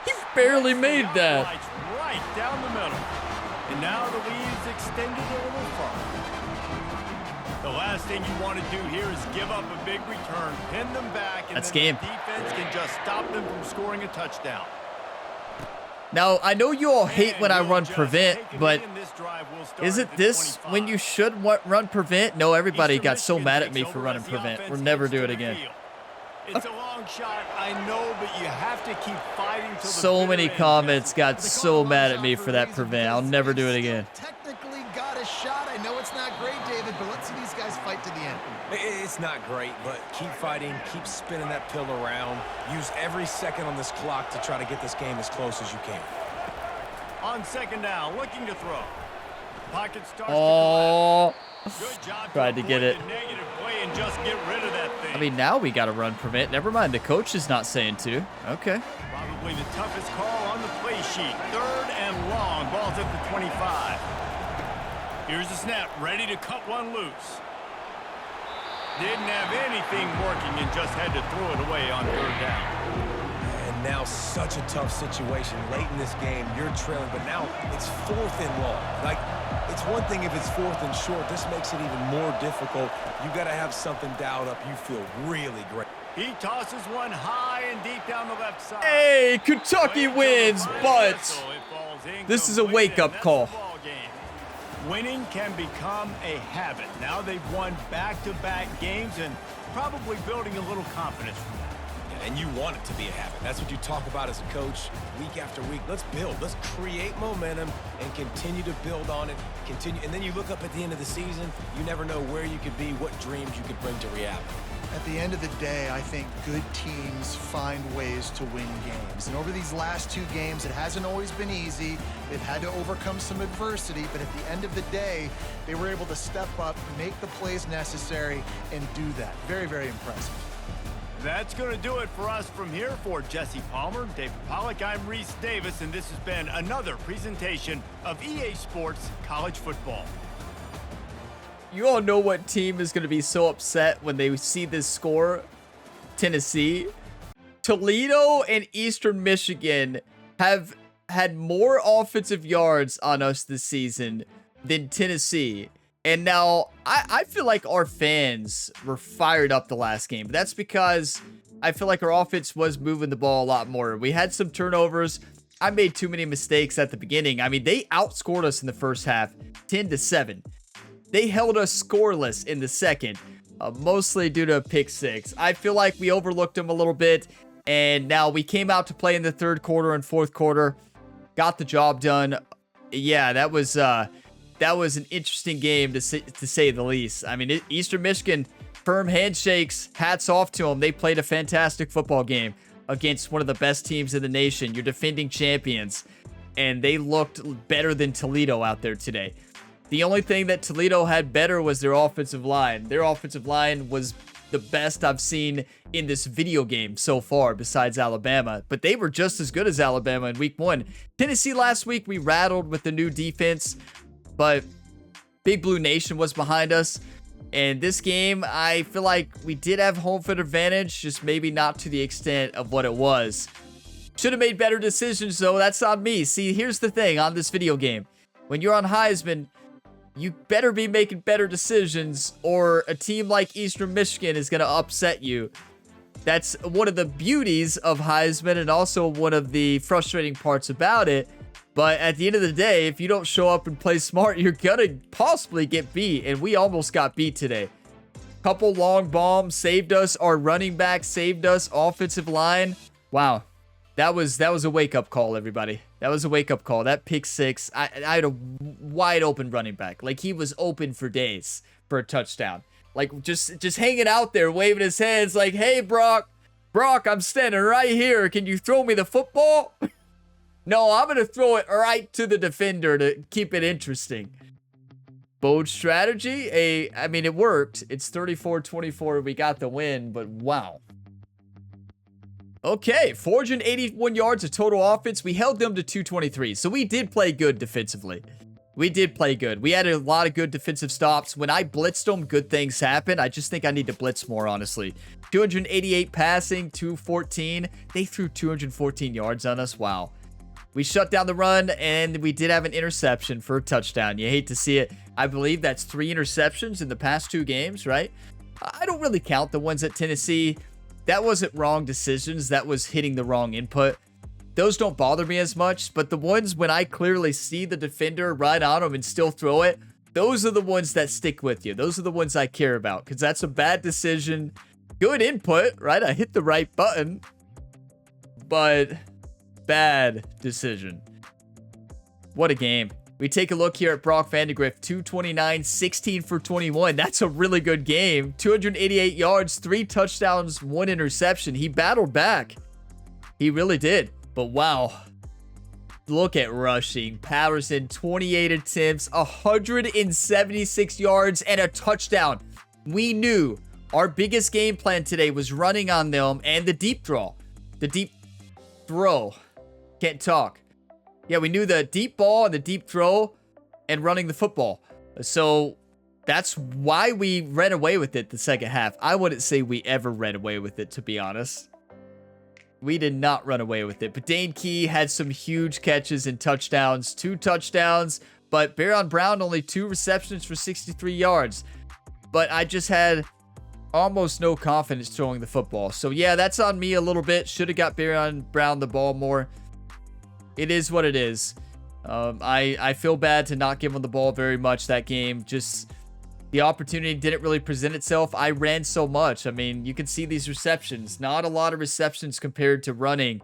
He barely made that. Outrights right down the middle. And now the lead's extended a little further. The last thing you want to do here is give up a big return, pin them back, and That's then game. the defense can just stop them from scoring a touchdown. Now, I know you all hate when I And run we'll just prevent, take it but in. This drive will start isn't at the this 25. when you should run prevent? No, everybody Eastern got so Michigan mad at takes me over for running as the prevent. offense We'll never heads do to it the again. field. It's a long shot, I know, but you have to keep fighting till the So bitter many end. comments got They so call it mad long at me shot for a that reason, prevent. I'll because never do it they again. still technically got a shot. I know it's not great, David, but let's see these guys fight to the end. It's not great, but keep fighting, keep spinning that pill around. Use every second on this clock to try to get this game as close as you can. On 2nd down, looking to throw. Pocket starts Oh, to collapse. Good job tried to get avoid it. the negative play and just get rid of that thing. I mean, now we got to run prevent. Never mind, the coach is not saying to. Okay. Probably the toughest call on the play sheet. 3rd and long. Ball's at the 25. Here's the snap. Ready to cut one loose. Didn't have anything working and just had to throw it away on 3rd down. And now such a tough situation. Late in this game, you're trailing, but now it's 4th and long. Like, it's one thing if it's 4th and short. This makes it even more difficult. You got to have something dialed up. You feel really great. He tosses one high and deep down the left side. Hey, Kentucky wins, but this is a incomplete, wake-up and that's call. the ball game. Winning can become a habit. Now they've won back-to-back games and probably building a little confidence from that. And you want it to be a habit. That's what you talk about as a coach week after week. Let's build. Let's create momentum and continue to build on it. Continue, and then you look up at the end of the season, you never know where you could be, what dreams you could bring to reality. At the end of the day, I think good teams find ways to win games. And over these last 2 games, it hasn't always been easy. They've had to overcome some adversity, but at the end of the day, they were able to step up, make the plays necessary, and do that. Very, very impressive. That's going to do it for us from here. For Jesse Palmer, David Pollack, I'm Reese Davis, and this has been another presentation of EA Sports College Football. You all know what team is going to be so upset when they see this score? Tennessee. Toledo and Eastern Michigan have had more offensive yards on us this season than Tennessee. And now, I feel like our fans were fired up the last game. But that's because I feel like our offense was moving the ball a lot more. We had some turnovers. I made too many mistakes at the beginning. I mean, they outscored us in the first half, 10-7. They held us scoreless in the second, mostly due to a pick 6. I feel like we overlooked them a little bit, and now we came out to play in the third quarter and fourth quarter, got the job done. Yeah, that was an interesting game to say the least. I mean, Eastern Michigan, firm handshakes, hats off to them. They played a fantastic football game against one of the best teams in the nation, your defending champions, and they looked better than Toledo out there today. The only thing that Toledo had better was their offensive line. Their offensive line was the best I've seen in this video game so far, besides Alabama. But they were just as good as Alabama in week 1. Tennessee last week, we rattled with the new defense, but Big Blue Nation was behind us. And this game, I feel like we did have home field advantage, just maybe not to the extent of what it was. Should have made better decisions, though. That's on me. See, here's the thing on this video game. When you're on Heisman, you better be making better decisions, or a team like Eastern Michigan is going to upset you. That's one of the beauties of Heisman and also one of the frustrating parts about it. But at the end of the day, if you don't show up and play smart, you're going to possibly get beat. And we almost got beat today. Couple long bombs saved us. Our running back saved us. Offensive line. Wow. That was a wake-up call, everybody. That was a wake-up call. That pick 6, I had a wide open running back. Like, he was open for days for a touchdown. Like, just hanging out there, waving his hands like, hey, Brock, I'm standing right here. Can you throw me the football? No, I'm going to throw it right to the defender to keep it interesting. Bold strategy. I mean, it worked. It's 34-24. We got the win, but wow. Okay, 481 yards of total offense. We held them to 223, so we did play good defensively. We did play good. We had a lot of good defensive stops. When I blitzed them, good things happened. I just think I need to blitz more, honestly. 288 passing, 214. They threw 214 yards on us. Wow. We shut down the run, and we did have an interception for a touchdown. You hate to see it. I believe that's 3 interceptions in the past 2 games, right? I don't really count the ones at Tennessee. That wasn't wrong decisions. That was hitting the wrong input. Those don't bother me as much, but the ones when I clearly see the defender right on them and still throw it, those are the ones that stick with you. Those are the ones I care about, because that's a bad decision. Good input, right? I hit the right button, but bad decision. What a game. We take a look here at Brock Vandegrift, 229, 16 for 21. That's a really good game. 288 yards, 3 touchdowns, 1 interception. He battled back. He really did. But wow. Look at rushing. Patterson, 28 attempts, 176 yards, and a touchdown. We knew our biggest game plan today was running on them and the deep draw. The deep throw. Can't talk. Yeah, we knew the deep ball and the deep throw and running the football. So that's why we ran away with it the second half. I wouldn't say we ever ran away with it, to be honest. We did not run away with it. But Dane Key had some huge catches and touchdowns. 2 touchdowns. But Baron Brown only 2 receptions for 63 yards. But I just had almost no confidence throwing the football. So yeah, that's on me a little bit. Should have got Baron Brown the ball more. It is what it is. I feel bad to not give him the ball very much that game. Just the opportunity didn't really present itself. I ran so much. I mean, you can see these receptions. Not a lot of receptions compared to running.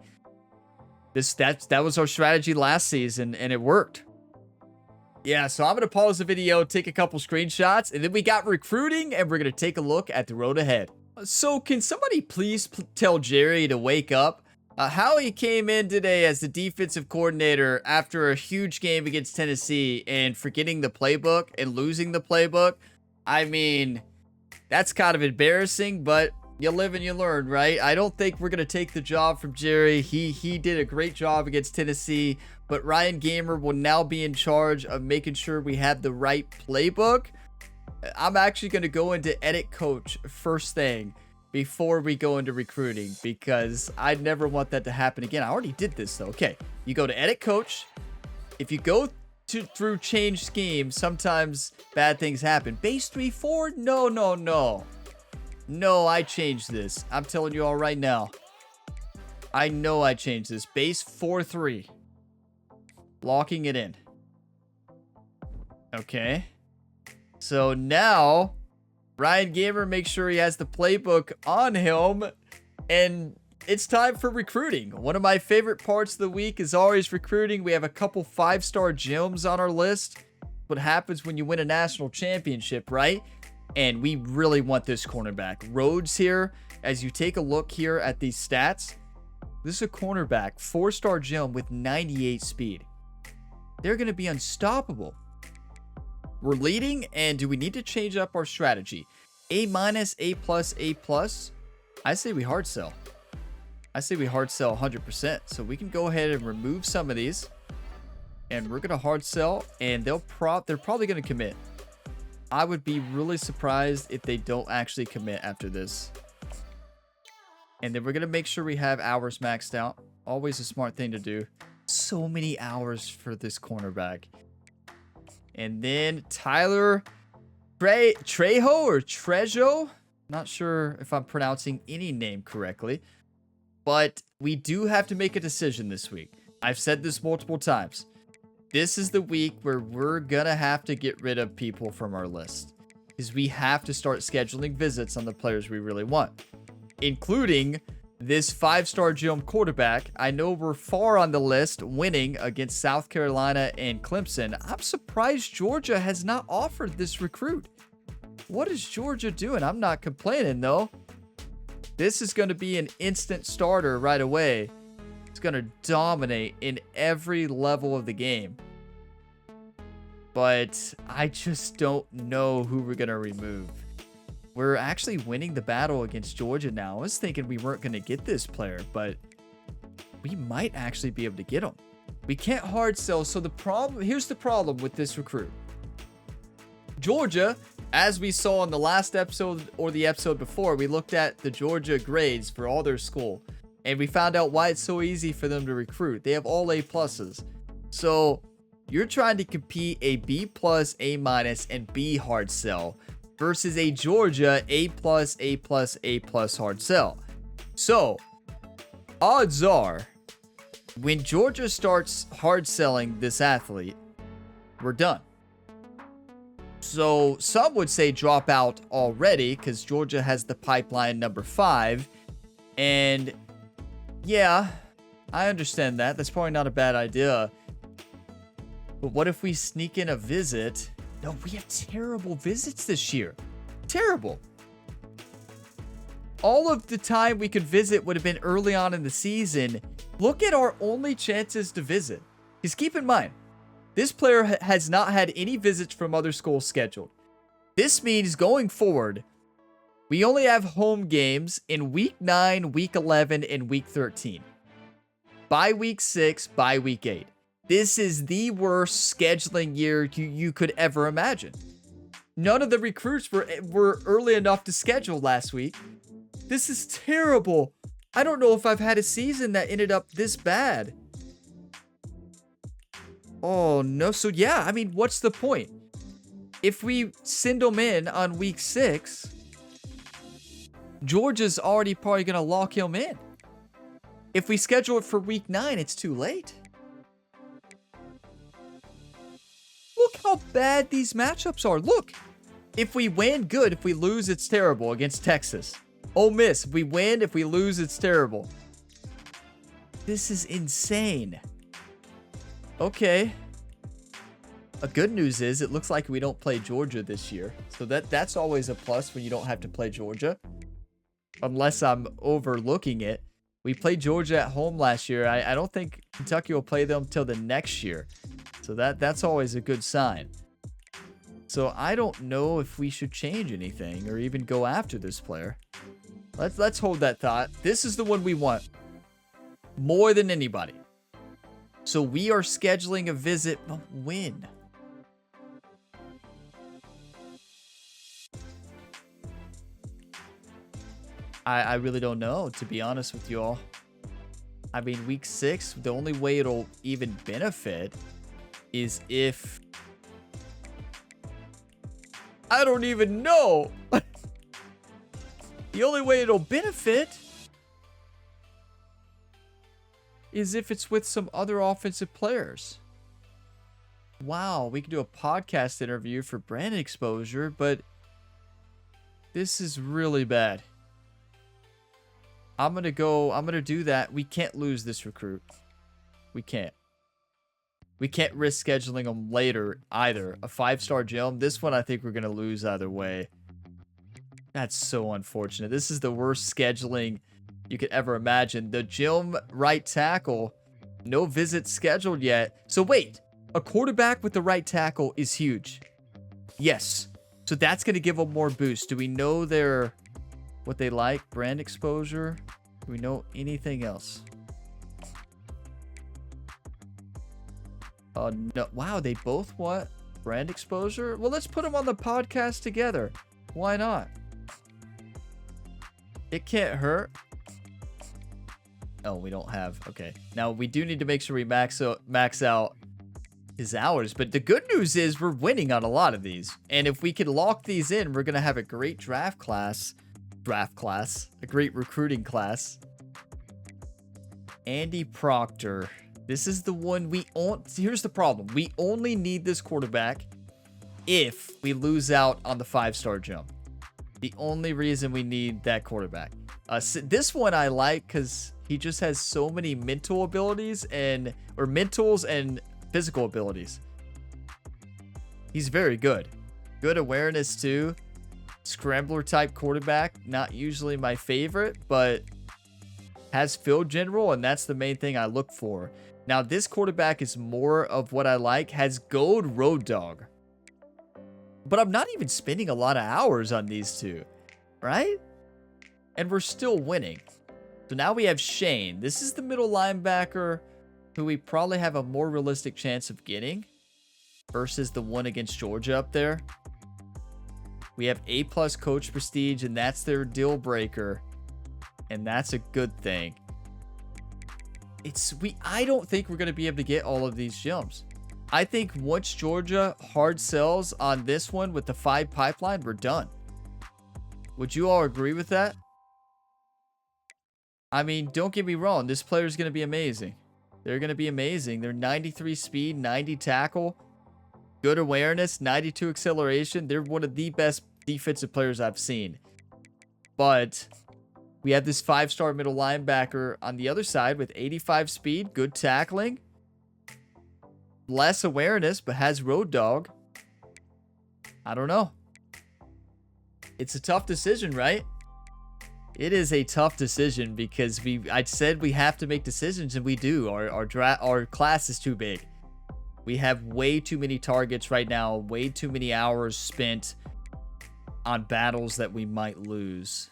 That was our strategy last season, and it worked. Yeah, so I'm going to pause the video, take a couple screenshots, and then we got recruiting, and we're going to take a look at the road ahead. So can somebody please tell Jerry to wake up? How he came in today as the defensive coordinator after a huge game against Tennessee and forgetting the playbook and losing the playbook. I mean, that's kind of embarrassing, but you live and you learn, right? I don't think we're going to take the job from Jerry. He did a great job against Tennessee, but Ryan Gamer will now be in charge of making sure we have the right playbook. I'm actually going to go into edit coach first thing before we go into recruiting, because I'd never want that to happen again. I already did this though. Okay, you go to edit coach. If you go through change scheme, sometimes bad things happen. Base 3-4? No, I changed this. I'm telling you all right now. I know I changed this. Base 4-3. Locking it in. Okay. So now Ryan Gamer makes sure he has the playbook on him, and it's time for recruiting. One of my favorite parts of the week is always recruiting. We have a couple 5-star gems on our list. What happens when you win a national championship, right? And we really want this cornerback. Rhodes here, as you take a look here at these stats, this is a cornerback, 4-star gem with 98 speed. They're going to be unstoppable. We're leading, and do we need to change up our strategy? A-, A+, A+. I say we hard sell. I say we hard sell 100%. So we can go ahead and remove some of these, and we're going to hard sell, and they're probably going to commit. I would be really surprised if they don't actually commit after this. And then we're going to make sure we have hours maxed out. Always a smart thing to do. So many hours for this cornerback. And then Tyler Trejo or Trejo. Not sure if I'm pronouncing any name correctly. But we do have to make a decision this week. I've said this multiple times. This is the week where we're going to have to get rid of people from our list, because we have to start scheduling visits on the players we really want, including this 5-star gem quarterback. I know we're far on the list winning against South Carolina and Clemson. I'm surprised Georgia has not offered this recruit. What is Georgia doing? I'm not complaining though. This is going to be an instant starter right away. It's going to dominate in every level of the game. But I just don't know who we're going to remove. We're actually winning the battle against Georgia now. I was thinking we weren't going to get this player, but we might actually be able to get him. We can't hard sell. So here's the problem with this recruit. Georgia, as we saw in the last episode or the episode before, we looked at the Georgia grades for all their school, and we found out why it's so easy for them to recruit. They have all A+. So you're trying to compete a B+, A-, and B hard sell versus a Georgia A+, A+, A+ hard sell. So odds are, when Georgia starts hard selling this athlete, we're done. So some would say drop out already because Georgia has the pipeline number 5. And yeah, I understand that. That's probably not a bad idea. But what if we sneak in a visit? No, we have terrible visits this year. Terrible. All of the time we could visit would have been early on in the season. Look at our only chances to visit. Because keep in mind, this player has not had any visits from other schools scheduled. This means going forward, we only have home games in week 9, week 11, and week 13. By week 6, by week 8. This is the worst scheduling year you could ever imagine. None of the recruits were early enough to schedule last week. This is terrible. I don't know if I've had a season that ended up this bad. Oh, no. So, yeah, I mean, what's the point? If we send them in on week 6, Georgia's already probably going to lock him in. If we schedule it for week 9, it's too late. Look how bad these matchups are. Look, if we win, good. If we lose, it's terrible against Texas. Ole Miss, if we win, if we lose, it's terrible. This is insane. Okay. A good news is it looks like we don't play Georgia this year. So that's always a plus when you don't have to play Georgia. unless I'm overlooking it. We played Georgia at home last year. I don't think Kentucky will play them till the next year. So that's always a good sign. So I don't know if we should change anything or even go after this player. Let's hold that thought. This is the one we want more than anybody. So we are scheduling a visit, but when? I really don't know, to be honest with you all. I mean, week 6, the only way it'll even benefit is if... I don't even know. The only way it'll benefit is if it's with some other offensive players. Wow, we can do a podcast interview for brand exposure, but this is really bad. I'm going to do that. We can't lose this recruit. We can't. We can't risk scheduling them later either. A 5-star gem. This one I think we're going to lose either way. That's so unfortunate. This is the worst scheduling you could ever imagine. The gem right tackle, no visits scheduled yet. So wait, a quarterback with the right tackle is huge. Yes. So that's going to give them more boost. Do we know what they like? Brand exposure? Do we know anything else? No. Wow, they both want brand exposure? Well, let's put them on the podcast together. Why not? It can't hurt. Oh, we don't have... Okay. Now, we do need to make sure we max out his hours. But the good news is we're winning on a lot of these. And if we can lock these in, we're going to have a great draft class. A great recruiting class. Andy Proctor. This is the one we here's the problem. We only need this quarterback if we lose out on the 5-star jump. The only reason we need that quarterback. This one I like because he just has so many mental abilities or mentals and physical abilities. He's very good. Good awareness too. Scrambler type quarterback. Not usually my favorite, but has field general, and that's the main thing I look for. Now, this quarterback is more of what I like. Has gold road dog. But I'm not even spending a lot of hours on these two, right? And we're still winning. So now we have Shane. This is the middle linebacker who we probably have a more realistic chance of getting versus the one against Georgia up there. We have A+ coach prestige, and that's their deal breaker. And that's a good thing. I don't think we're going to be able to get all of these gems. I think once Georgia hard sells on this one with the 5 pipeline, we're done. Would you all agree with that? I mean, don't get me wrong. This player is going to be amazing. They're going to be amazing. They're 93 speed, 90 tackle, good awareness, 92 acceleration. They're one of the best defensive players I've seen. But we have this 5-star middle linebacker on the other side with 85 speed, good tackling, less awareness, but has road dog. I don't know. It's a tough decision, right? It is a tough decision because I said we have to make decisions, and we do. Our class is too big. We have way too many targets right now, way too many hours spent on battles that we might lose.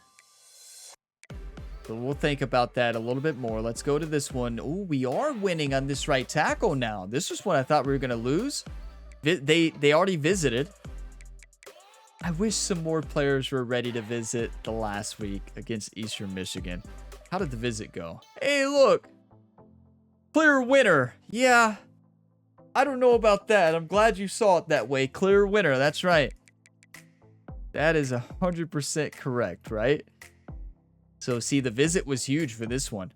So we'll think about that a little bit more. Let's go to this one. Oh, we are winning on this right tackle now. This was one I thought we were going to lose. They already visited. I wish some more players were ready to visit the last week against Eastern Michigan. How did the visit go? Hey, look. Clear winner. Yeah. I don't know about that. I'm glad you saw it that way. Clear winner. That's right. That is 100% correct, right? So, see, the visit was huge for this one.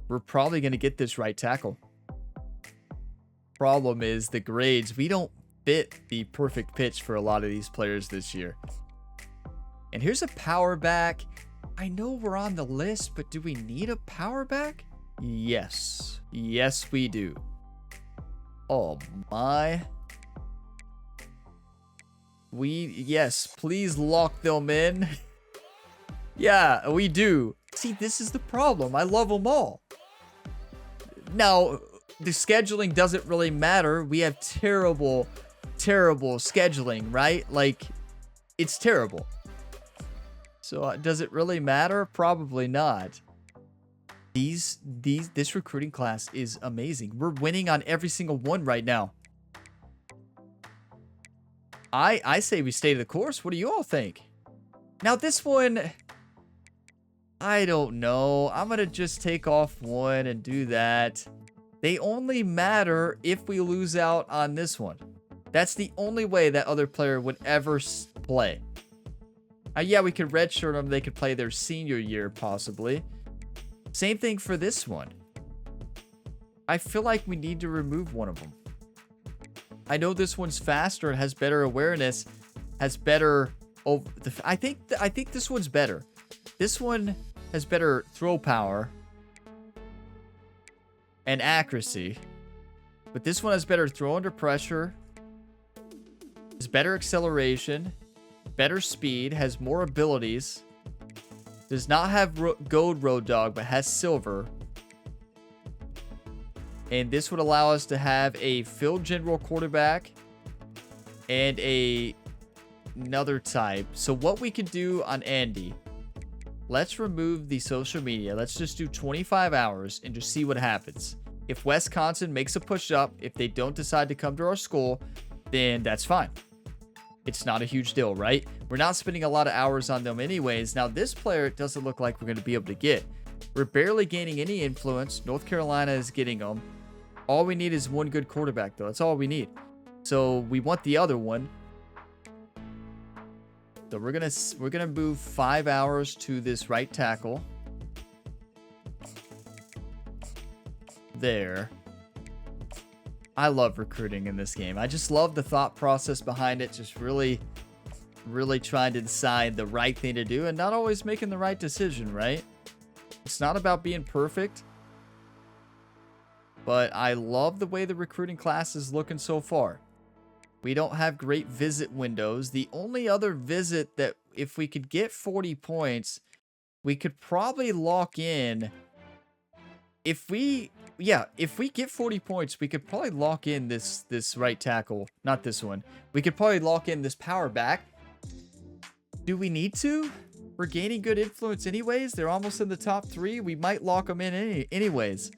We're probably going to get this right tackle. Problem is the grades. We don't fit the perfect pitch for a lot of these players this year. And here's a power back. I know we're on the list, but do we need a power back? Yes. Yes, we do. Oh, my. Yes, please lock them in. Yeah, we do. See, this is the problem. I love them all. Now, the scheduling doesn't really matter. We have terrible scheduling, right? Like, it's terrible. So, does it really matter? Probably not. This recruiting class is amazing. We're winning on every single one right now. I say we stay the course. What do you all think? Now, this one, I don't know. I'm going to just take off one and do that. They only matter if we lose out on this one. That's the only way that other player would ever play. Yeah, we could redshirt them. They could play their senior year, possibly. Same thing for this one. I feel like we need to remove one of them. I know this one's faster, has better awareness, has better... I think this one's better. This one has better throw power and accuracy. But this one has better throw under pressure, has better acceleration, better speed, has more abilities, does not have gold road dog, but has silver. And this would allow us to have a field general quarterback and another type. So what we could do on Andy, let's remove the social media. Let's just do 25 hours and just see what happens. If Wisconsin makes a push up, if they don't decide to come to our school, then that's fine. It's not a huge deal, right? We're not spending a lot of hours on them anyways. Now, this player, it doesn't look like we're going to be able to get. We're barely gaining any influence. North Carolina is getting them. All we need is one good quarterback, though. That's all we need. So we want the other one. So we're gonna move 5 hours to this right tackle. There. I love recruiting in this game. I just love the thought process behind it. Just really trying to decide the right thing to do and not always making the right decision, right? It's not about being perfect. But I love the way the recruiting class is looking so far. We don't have great visit windows. The only other visit that if we could get 40 points, we could probably lock in. If we get 40 points, we could probably lock in this right tackle. Not this one. We could probably lock in this power back. Do we need to? We're gaining good influence anyways. They're almost in the top 3. We might lock them in anyways.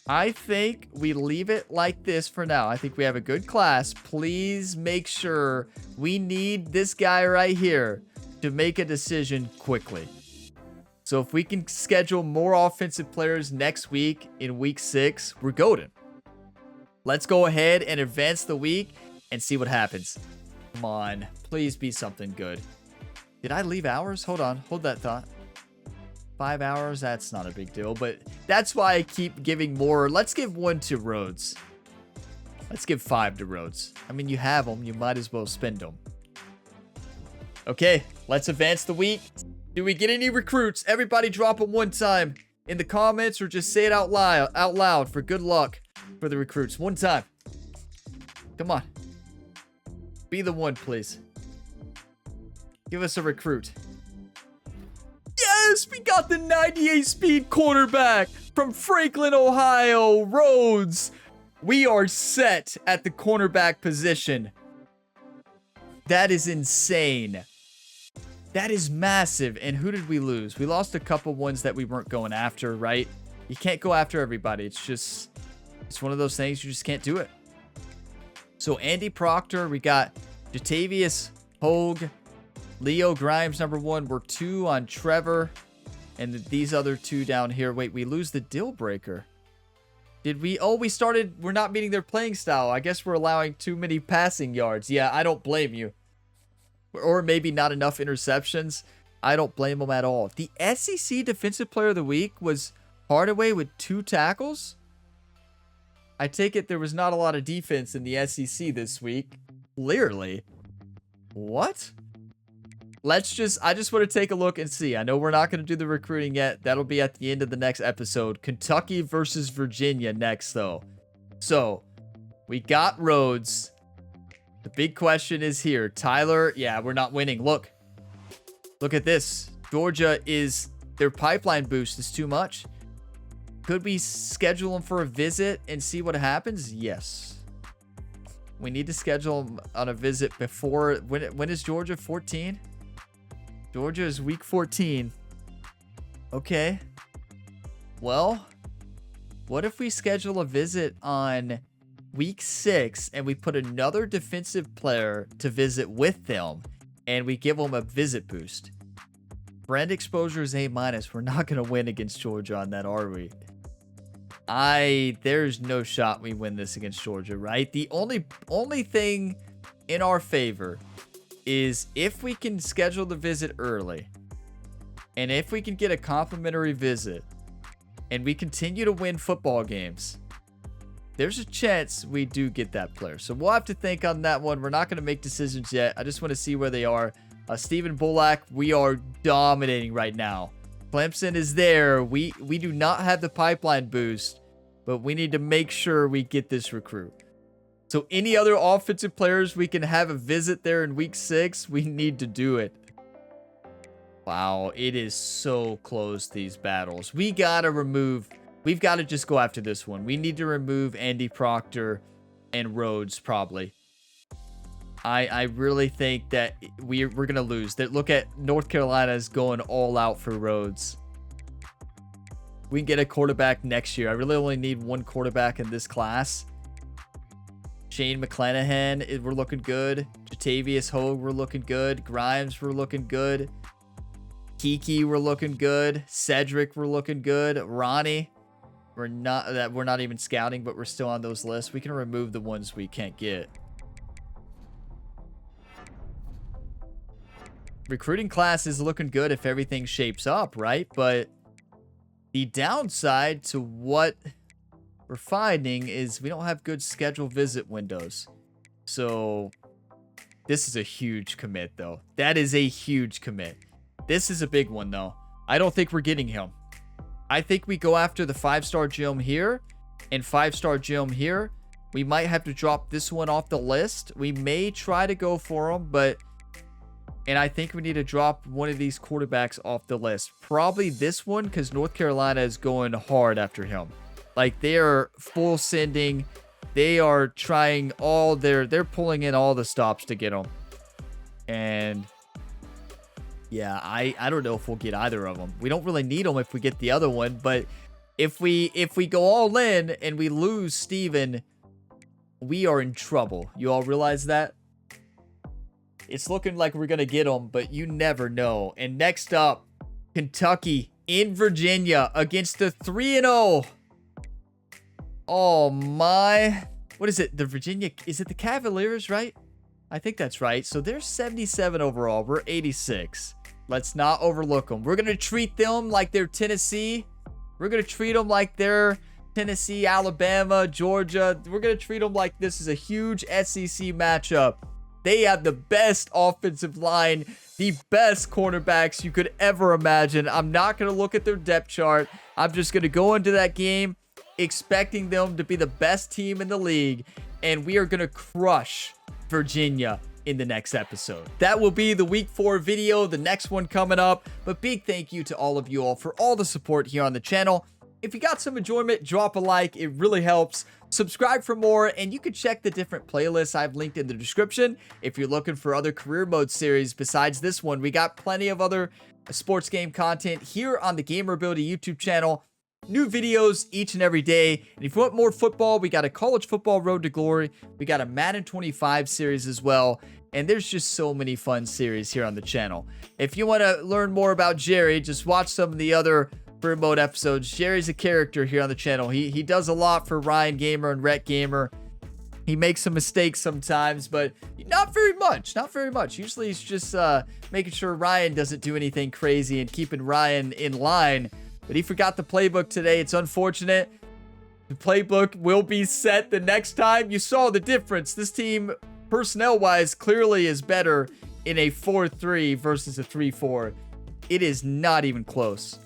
I think we leave it like this for now. I think we have a good class. Please make sure we need this guy right here to make a decision quickly. So if we can schedule more offensive players next week in week 6, we're golden. Let's go ahead and advance the week and see what happens. Come on. Please be something good. Did I leave hours? Hold on. Hold that thought. 5 hours, that's not a big deal, but that's why I keep giving more. Let's give 1 to Rhodes. Let's give 5 to Rhodes. I mean, you have them. You might as well spend them. Okay, let's advance the week. Do we get any recruits? Everybody drop them one time in the comments or just say it out loud for good luck for the recruits. One time. Come on. Be the one, please. Give us a recruit. Yes, we got the 98 speed quarterback from Franklin, Ohio, Rhodes. We are set at the cornerback position. That is insane. That is massive. And who did we lose? We lost a couple ones that we weren't going after, right? You can't go after everybody. It's one of those things. You just can't do it. So Andy Proctor, we got Jatavius Hogue, Leo Grimes, number 1. We're 2 on Trevor. And these other 2 down here. Wait, we lose the deal breaker. Did we? Oh, we're not meeting their playing style. I guess we're allowing too many passing yards. Yeah, I don't blame you. Or maybe not enough interceptions. I don't blame them at all. The SEC Defensive Player of the Week was Hardaway with 2 tackles. I take it there was not a lot of defense in the SEC this week. Clearly. What? I just want to take a look and see. I know we're not going to do the recruiting yet. That'll be at the end of the next episode. Kentucky versus Virginia next, though. So, we got Rhodes. The big question is here. Tyler, yeah, we're not winning. Look Look at this. Georgia is, their pipeline boost is too much. Could we schedule them for a visit and see what happens? Yes. We need to schedule them on a visit before, when is Georgia? 14? Georgia is week 14. Okay. Well, what if we schedule a visit on week 6 and we put another defensive player to visit with them and we give them a visit boost? Brand exposure is A-. We're not going to win against Georgia on that, are we? There's no shot we win this against Georgia, right? The only thing in our favor is if we can schedule the visit early and if we can get a complimentary visit and we continue to win football games, there's a chance we do get that player. So we'll have to think on that one. We're not going to make decisions yet. I just want to see where they are. Stephen Bullock, we are dominating right now. Clemson is there. We do not have the pipeline boost, but we need to make sure we get this recruit. So any other offensive players we can have a visit there in week 6, we need to do it. Wow, it is so close, these battles. We've got to just go after this one. We need to remove Andy Proctor and Rhodes, probably. I really think that we're going to lose. Look at North Carolina's going all out for Rhodes. We can get a quarterback next year. I really only need one quarterback in this class. Shane McClanahan, we're looking good. Jatavius Hogue, we're looking good. Grimes, we're looking good. Kiki, we're looking good. Cedric, we're looking good. Ronnie, we're not even scouting, but we're still on those lists. We can remove the ones we can't get. Recruiting class is looking good if everything shapes up, right? But the downside to what we're finding is we don't have good schedule visit windows. So this is a huge commit, though. That is a huge commit. This is a big one, though. I don't think we're getting him. I think we go after the 5-star gem here and 5-star gem here. We might have to drop this one off the list. We may try to go for him, but... And I think we need to drop one of these quarterbacks off the list. Probably this one, because North Carolina is going hard after him. Like, they are full sending. They are trying all they're pulling in all the stops to get him. And yeah, I don't know if we'll get either of them. We don't really need them if we get the other one. But if we go all in and we lose Steven, we are in trouble. You all realize that? It's looking like we're going to get them, but you never know. And next up, Kentucky in Virginia against the 3-0. Oh my. What is it? The Virginia, is it the Cavaliers, right? I think that's right. So they're 77 overall. We're 86. Let's not overlook them. We're going to treat them like they're Tennessee. We're going to treat them like they're Tennessee, Alabama, Georgia. We're going to treat them like this is a huge SEC matchup. They have the best offensive line, the best cornerbacks you could ever imagine. I'm not going to look at their depth chart. I'm just going to go into that game expecting them to be the best team in the league, and we are going to crush Virginia in the next episode. That will be the week 4 video, the next one coming up. But big thank you to all of you all for all the support here on the channel. If you got some enjoyment, drop a like. It really helps. Subscribe for more, and you can check the different playlists I've linked in the description. If you're looking for other career mode series besides this one, we got plenty of other sports game content here on the Gamer Ability YouTube channel. New videos each and every day. And if you want more football, we got a college football road to glory. We got a Madden 25 series as well. And there's just so many fun series here on the channel. If you want to learn more about Jerry, just watch some of the other career mode episodes. Jerry's a character here on the channel. He does a lot for Ryan Gamer and Rhett Gamer. He makes some mistakes sometimes, but not very much. Not very much. Usually he's just making sure Ryan doesn't do anything crazy and keeping Ryan in line. But he forgot the playbook today. It's unfortunate. The playbook will be set the next time. You saw the difference. This team, personnel-wise, clearly is better in a 4-3 versus a 3-4. It is not even close.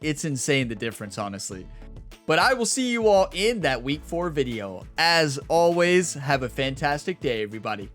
It's insane, the difference, honestly. But I will see you all in that week 4 video. As always, have a fantastic day, everybody.